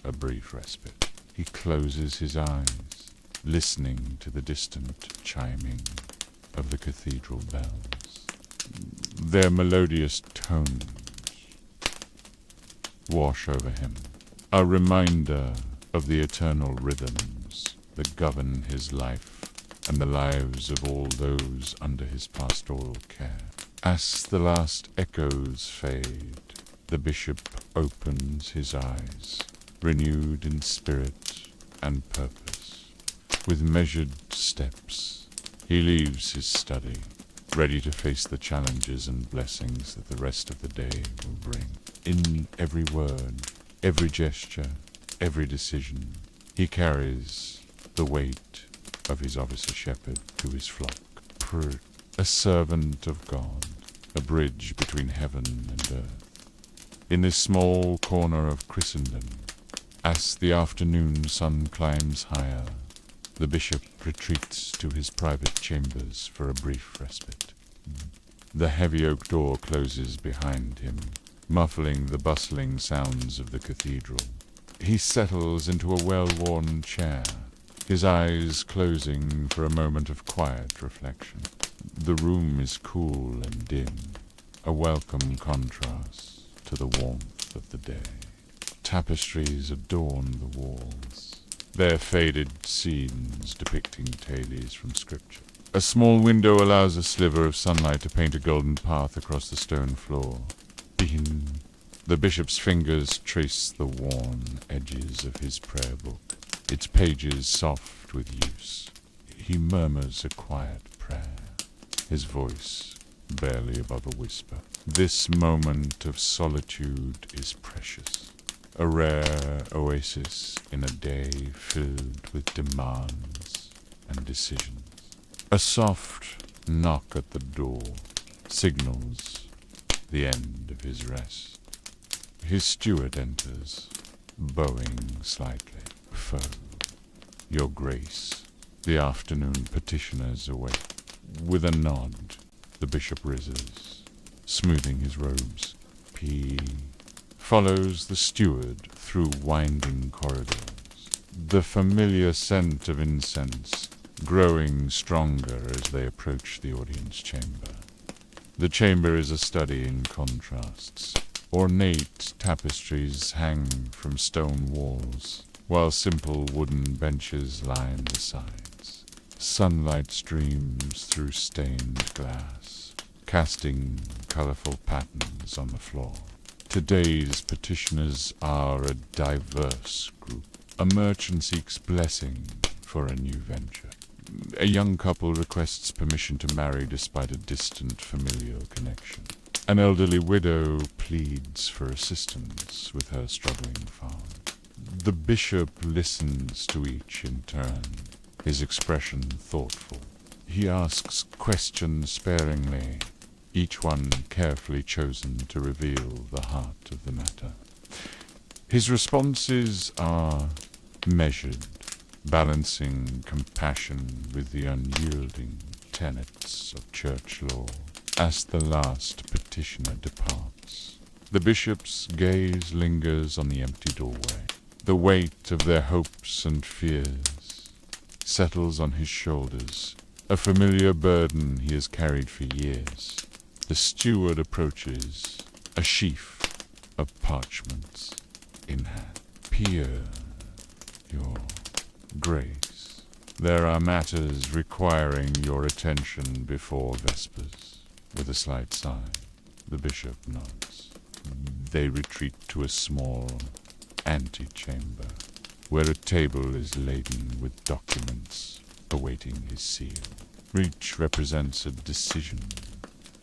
a brief respite. He closes his eyes, listening to the distant chiming of the cathedral bells. Their melodious tones wash over him, a reminder of the eternal rhythms that govern his life and the lives of all those under his pastoral care. As the last echoes fade, the bishop opens his eyes, renewed in spirit and purpose. With measured steps, he leaves his study, ready to face the challenges and blessings that the rest of the day will bring. In every word, every gesture, every decision, he carries the weight of his officer shepherd to his flock. A servant of God, a bridge between heaven and earth. In this small corner of Christendom, as the afternoon sun climbs higher, the bishop retreats to his private chambers for a brief respite. The heavy oak door closes behind him, muffling the bustling sounds of the cathedral. He settles into a well-worn chair, his eyes closing for a moment of quiet reflection. The room is cool and dim, a welcome contrast to the warmth of the day. Tapestries adorn the walls, their faded scenes depicting tales from Scripture. A small window allows a sliver of sunlight to paint a golden path across the stone floor. The bishop's fingers trace the worn edges of his prayer book, its pages soft with use. He murmurs a quiet prayer, his voice barely above a whisper. This moment of solitude is precious, a rare oasis in a day filled with demands and decisions. A soft knock at the door signals the end of his rest. His steward enters, bowing slightly. "Foe, your grace." The afternoon petitioners await. With a nod, the bishop rises, smoothing his robes. Follows the steward through winding corridors, the familiar scent of incense growing stronger as they approach the audience chamber. The chamber is a study in contrasts. Ornate tapestries hang from stone walls, while simple wooden benches line the sides. Sunlight streams through stained glass, casting colorful patterns on the floor. Today's petitioners are a diverse group. A merchant seeks blessing for a new venture. A young couple requests permission to marry despite a distant familial connection. An elderly widow pleads for assistance with her struggling farm. The bishop listens to each in turn, his expression thoughtful, He asks questions sparingly, each one carefully chosen to reveal the heart of the matter. His responses are measured, balancing compassion with the unyielding tenets of church law. As the last petitioner departs, the bishop's gaze lingers on the empty doorway. The weight of their hopes and fears settles on his shoulders, a familiar burden he has carried for years. The steward approaches, a sheaf of parchments in hand. Peer, your grace, there are matters requiring your attention before Vespers. With a slight sigh, the bishop nods. They retreat to a small antechamber, where a table is laden with documents awaiting his seal. Each represents a decision,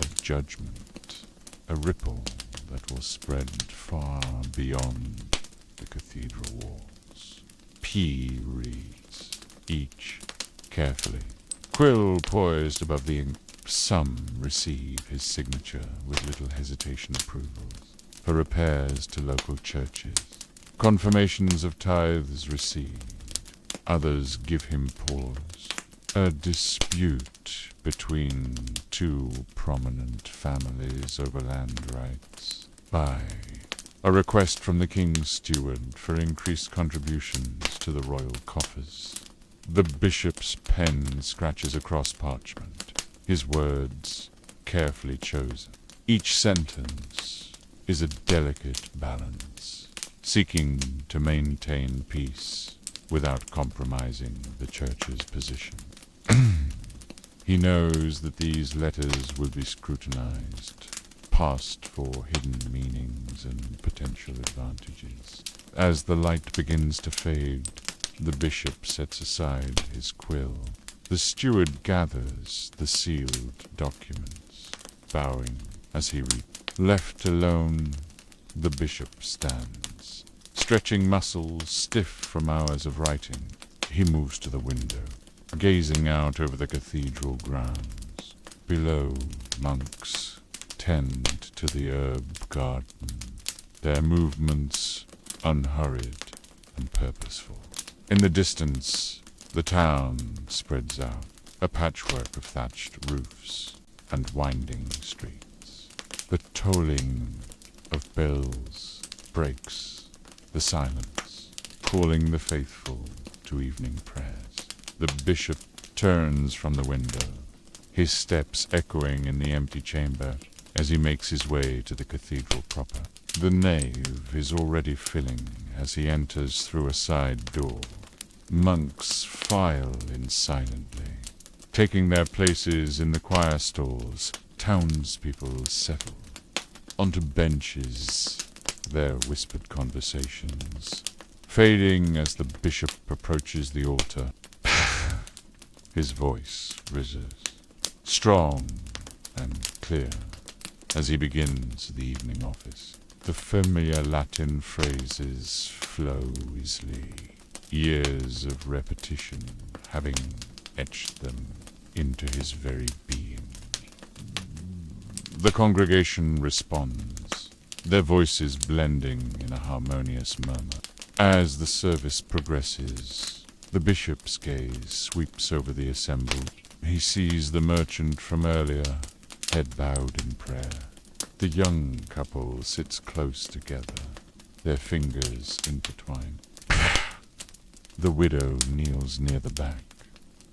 a judgment, a ripple that will spread far beyond the cathedral walls. P reads, each carefully, quill poised above the ink. Some receive his signature with little hesitation approvals for repairs to local churches, confirmations of tithes received. Others give him pause. A dispute between two prominent families over land rights. By a request from the king's steward for increased contributions to the royal coffers. The bishop's pen scratches across parchment, his words carefully chosen. Each sentence is a delicate balance, seeking to maintain peace without compromising the church's position. He knows that these letters will be scrutinized, parsed for hidden meanings and potential advantages. As the light begins to fade, the bishop sets aside his quill. The steward gathers the sealed documents, bowing as he reads. Left alone, the bishop stands, stretching muscles stiff from hours of writing. He moves to the window, gazing out over the cathedral grounds. Below, monks tend to the herb garden, their movements unhurried and purposeful. In the distance, the town spreads out, a patchwork of thatched roofs and winding streets. The tolling of bells breaks the silence, calling the faithful to evening prayers. The bishop turns from the window, his steps echoing in the empty chamber as he makes his way to the cathedral proper. The nave is already filling as he enters through a side door. Monks file in silently, taking their places in the choir stalls. Townspeople settle onto benches, their whispered conversations fading as the bishop approaches the altar. His voice rises, strong and clear, as he begins the evening office. The familiar Latin phrases flow easily, years of repetition having etched them into his very being. The congregation responds, their voices blending in a harmonious murmur. As the service progresses, the bishop's gaze sweeps over the assembled. He sees the merchant from earlier, head bowed in prayer. The young couple sits close together, their fingers intertwined. The widow kneels near the back,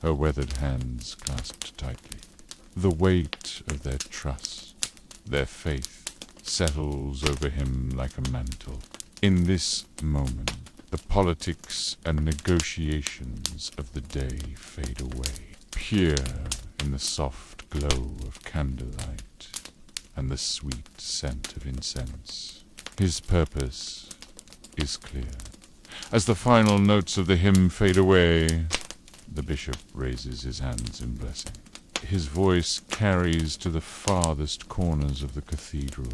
her weathered hands clasped tightly. The weight of their trust, their faith, settles over him like a mantle. In this moment, the politics and negotiations of the day fade away, pure in the soft glow of candlelight and the sweet scent of incense. His purpose is clear. As the final notes of the hymn fade away, the bishop raises his hands in blessing. His voice carries to the farthest corners of the cathedral,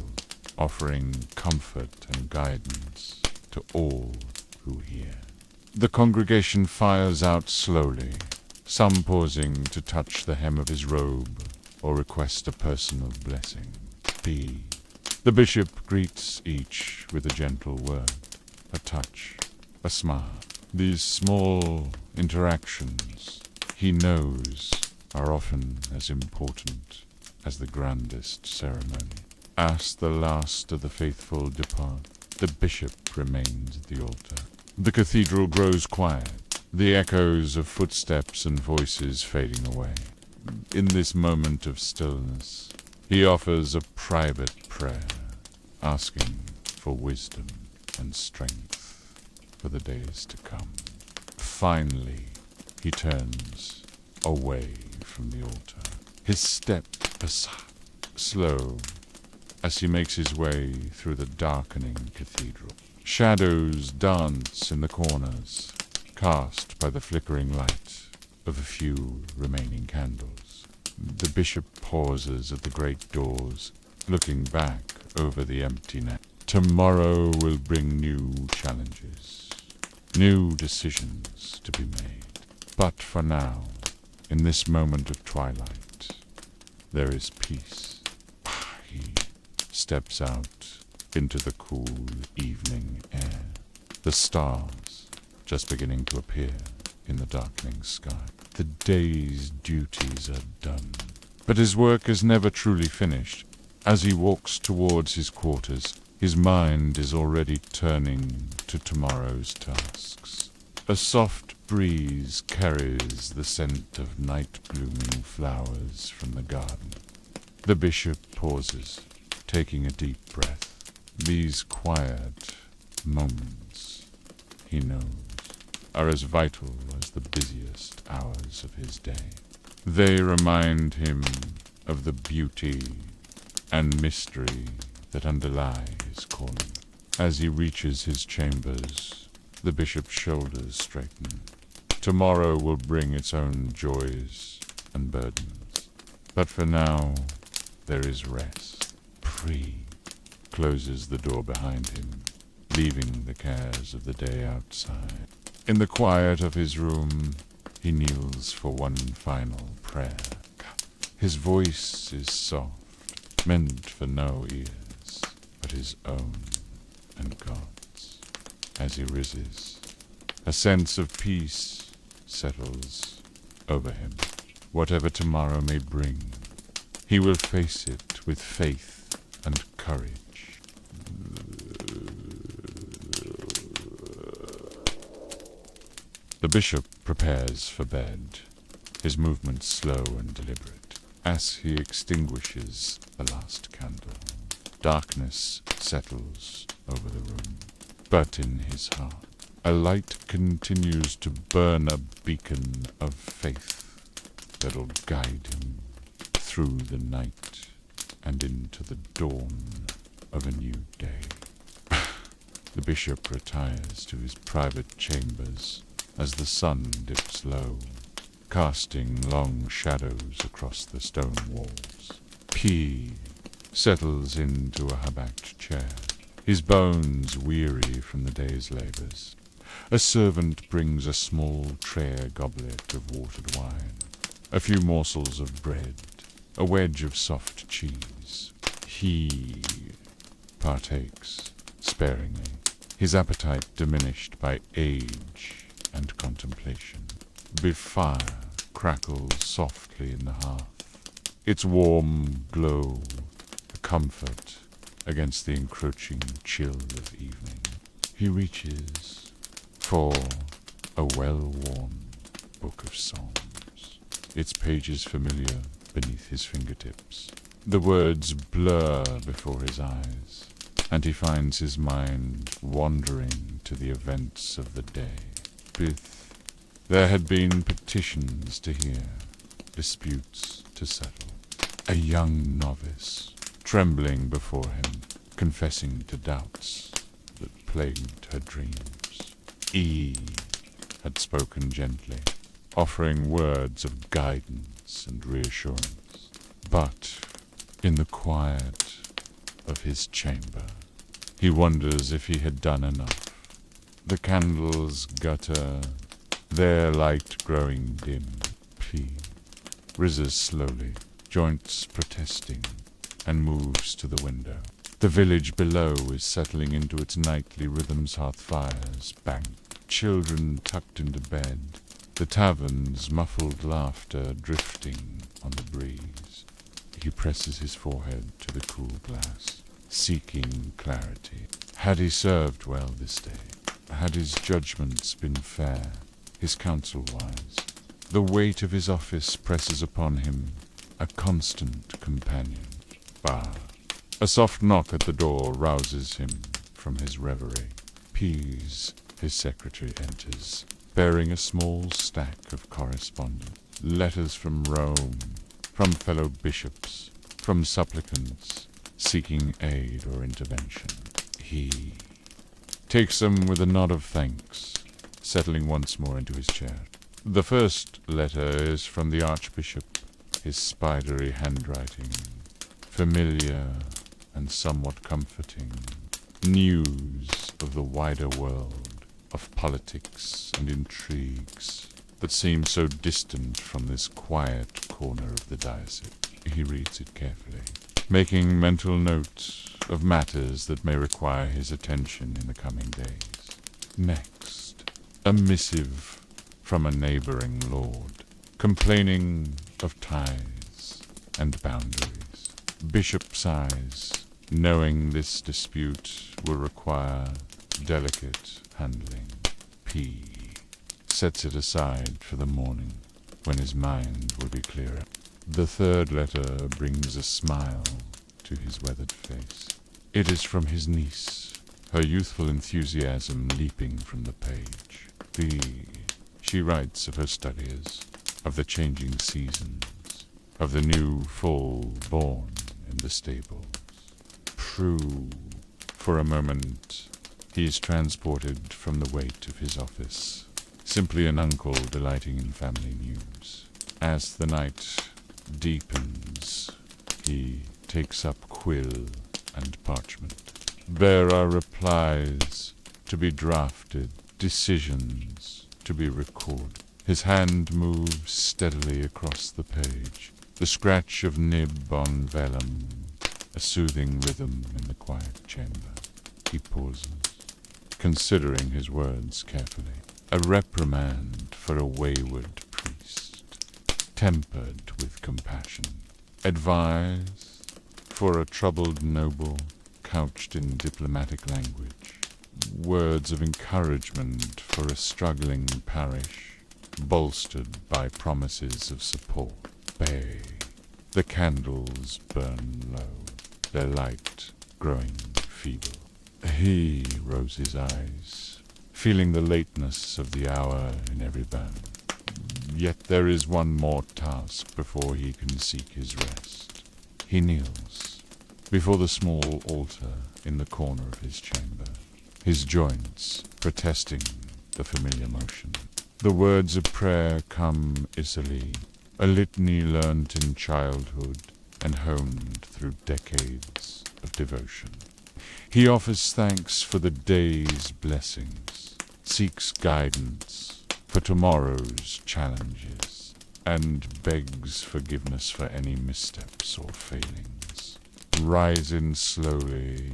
offering comfort and guidance to all who hear. The congregation files out slowly, some pausing to touch the hem of his robe or request a personal blessing. B. The bishop greets each with a gentle word, a touch, a smile. These small interactions, he knows, are often as important as the grandest ceremony. As the last of the faithful depart, the bishop remains at the altar. The cathedral grows quiet, the echoes of footsteps and voices fading away. In this moment of stillness, he offers a private prayer, asking for wisdom and strength for the days to come. Finally, he turns away from the altar, his step slow as he makes his way through the darkening cathedral. Shadows dance in the corners, cast by the flickering light of a few remaining candles. The bishop pauses at the great doors, looking back over the empty net. Tomorrow will bring new challenges, new decisions to be made. But for now, in this moment of twilight, there is peace. He steps out into the cool evening air, the stars just beginning to appear in the darkening sky. The day's duties are done, but his work is never truly finished. As he walks towards his quarters, his mind is already turning to tomorrow's tasks. A soft breeze carries the scent of night-blooming flowers from the garden. The bishop pauses, taking a deep breath. These quiet moments, he knows, are as vital as the busiest hours of his day. They remind him of the beauty and mystery that underlie his calling. As he reaches his chambers, the bishop's shoulders straighten. Tomorrow will bring its own joys and burdens, but for now there is rest. Pre closes the door behind him, leaving the cares of the day outside. In the quiet of his room, he kneels for one final prayer. His voice is soft, meant for no ears but his own and God's. As he rises, a sense of peace settles over him. Whatever tomorrow may bring, he will face it with faith and courage. The bishop prepares for bed, his movements slow and deliberate. As he extinguishes the last candle, darkness settles over the room. But in his heart, a light continues to burn, a beacon of faith that'll guide him through the night and into the dawn of a new day. The bishop retires to his private chambers as the sun dips low, casting long shadows across the stone walls. P settles into a hubbard chair, his bones weary from the day's labors. A servant brings a small tray goblet of watered wine, a few morsels of bread, a wedge of soft cheese. He partakes sparingly, his appetite diminished by age and contemplation. Fire crackles softly in the hearth, its warm glow a comfort against the encroaching chill of evening. He reaches for a well-worn book of songs, its pages familiar beneath his fingertips. The words blur before his eyes, and he finds his mind wandering to the events of the day. There had been petitions to hear, disputes to settle. A young novice, trembling before him, confessing to doubts that plagued her dreams. E had spoken gently, offering words of guidance and reassurance. But in the quiet of his chamber, he wonders if he had done enough. The candles gutter, their light growing dim. P rises slowly, joints protesting, and moves to the window. The village below is settling into its nightly rhythms, hearth fires banked, children tucked into bed, the tavern's muffled laughter drifting on the breeze. He presses his forehead to the cool glass, seeking clarity. Had he served well this day? Had his judgments been fair, his counsel wise? The weight of his office presses upon him, a constant companion. Bah! A soft knock at the door rouses him from his reverie. Pease, his secretary, enters, bearing a small stack of correspondence. Letters from Rome, from fellow bishops, from supplicants seeking aid or intervention. He takes them with a nod of thanks, settling once more into his chair. The first letter is from the Archbishop, his spidery handwriting, familiar and somewhat comforting. News of the wider world, of politics and intrigues that seem so distant from this quiet corner of the diocese. He reads it carefully, making mental notes of matters that may require his attention in the coming days. Next, a missive from a neighboring lord, complaining of tithes and boundaries. Bishop sighs, knowing this dispute will require delicate handling. P sets it aside for the morning, when his mind will be clearer. The third letter brings a smile to his weathered face. It is from his niece, her youthful enthusiasm leaping from the page. She writes of her studies, of the changing seasons, of the new foal born in the stables. Prue, for a moment, he is transported from the weight of his office, simply an uncle delighting in family news. As the night deepens, he takes up quill and parchment. There are replies to be drafted, decisions to be recorded. His hand moves steadily across the page, the scratch of nib on vellum, a soothing rhythm in the quiet chamber. He pauses, considering his words carefully. A reprimand for a wayward priest, tempered with compassion. Advice for a troubled noble, couched in diplomatic language. Words of encouragement for a struggling parish, bolstered by promises of support. Bay. The candles burn low, their light growing feeble. He rose his eyes, feeling the lateness of the hour in every burn. Yet there is one more task before he can seek his rest. He kneels before the small altar in the corner of his chamber, his joints protesting the familiar motion. The words of prayer come easily, a litany learnt in childhood and honed through decades of devotion. He offers thanks for the day's blessings, seeks guidance for tomorrow's challenges, and begs forgiveness for any missteps or failings. Rising slowly,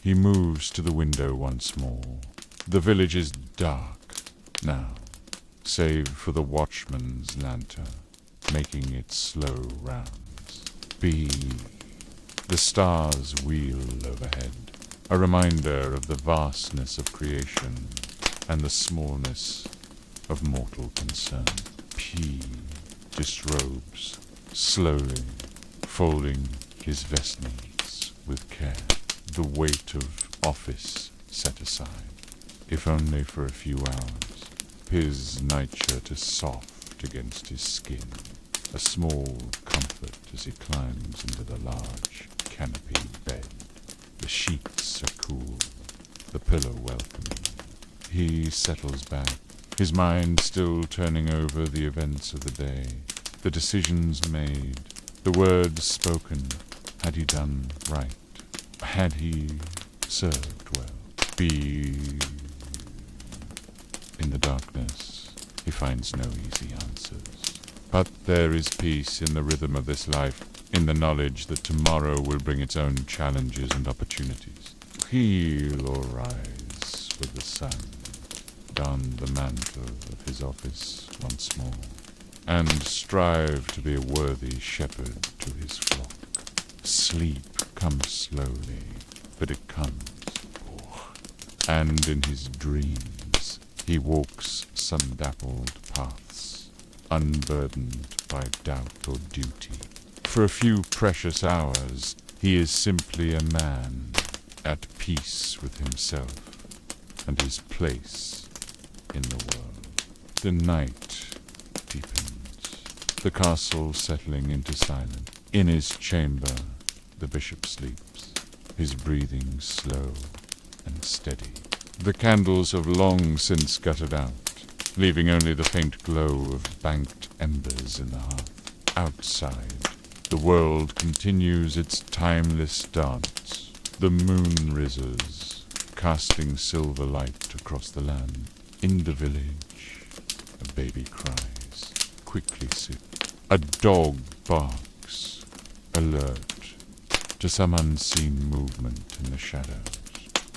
he moves to the window once more. The village is dark now, save for the watchman's lantern, making its slow rounds. The stars wheel overhead, a reminder of the vastness of creation and the smallness of mortal concern. P disrobes, slowly, folding his vestments with care, the weight of office set aside, if only for a few hours. His nightshirt is soft against his skin, a small comfort as he climbs into the large canopied bed. The sheets are cool, the pillow welcoming. He settles back, his mind still turning over the events of the day, the decisions made, the words spoken. Had he done right? Had he served well? In the darkness, he finds no easy answers. But there is peace in the rhythm of this life, in the knowledge that tomorrow will bring its own challenges and opportunities. Heal or rise with the sun, don the mantle of his office once more, and strive to be a worthy shepherd to his flock. Sleep comes slowly, but it comes. And in his dreams he walks sun-dappled paths, unburdened by doubt or duty. For a few precious hours he is simply a man, at peace with himself and his place in the world. The night deepens, the castle settling into silence. In his chamber the bishop sleeps, his breathing slow and steady. The candles have long since guttered out, leaving only the faint glow of banked embers in the hearth. Outside, the world continues its timeless dance. The moon rises, casting silver light across the land. In the village, a baby cries, quickly sit. A dog barks, alert to some unseen movement in the shadows.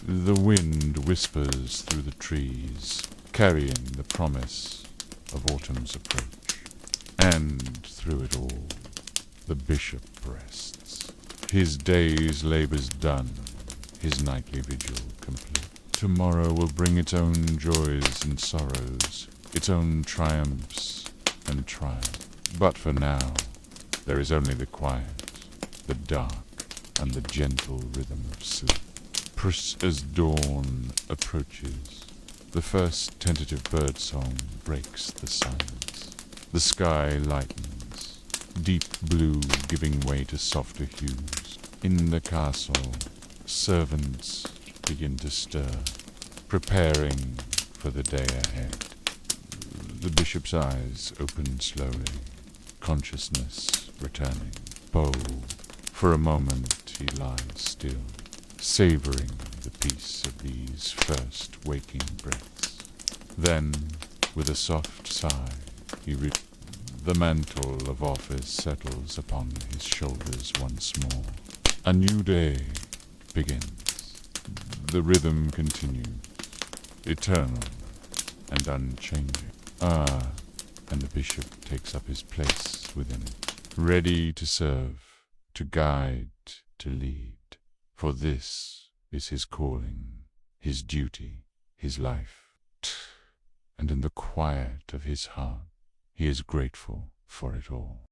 The wind whispers through the trees, carrying the promise of autumn's approach. And through it all, the bishop rests, his day's labors done, his nightly vigil complete. Tomorrow will bring its own joys and sorrows, its own triumphs and trials. But for now, there is only the quiet, the dark, and the gentle rhythm of sleep. As dawn approaches, the first tentative birdsong breaks the silence. The sky lightens, deep blue giving way to softer hues. In the castle, servants begin to stir, preparing for the day ahead. The bishop's eyes open slowly, consciousness returning. Bold, for a moment he lies still, savoring the peace of these first waking breaths. Then, with a soft sigh, the mantle of office settles upon his shoulders once more. A new day begins. The rhythm continues, eternal and unchanging. And the bishop takes up his place within it, ready to serve, to guide, to lead. For this is his calling, his duty, his life. And in the quiet of his heart, he is grateful for it all.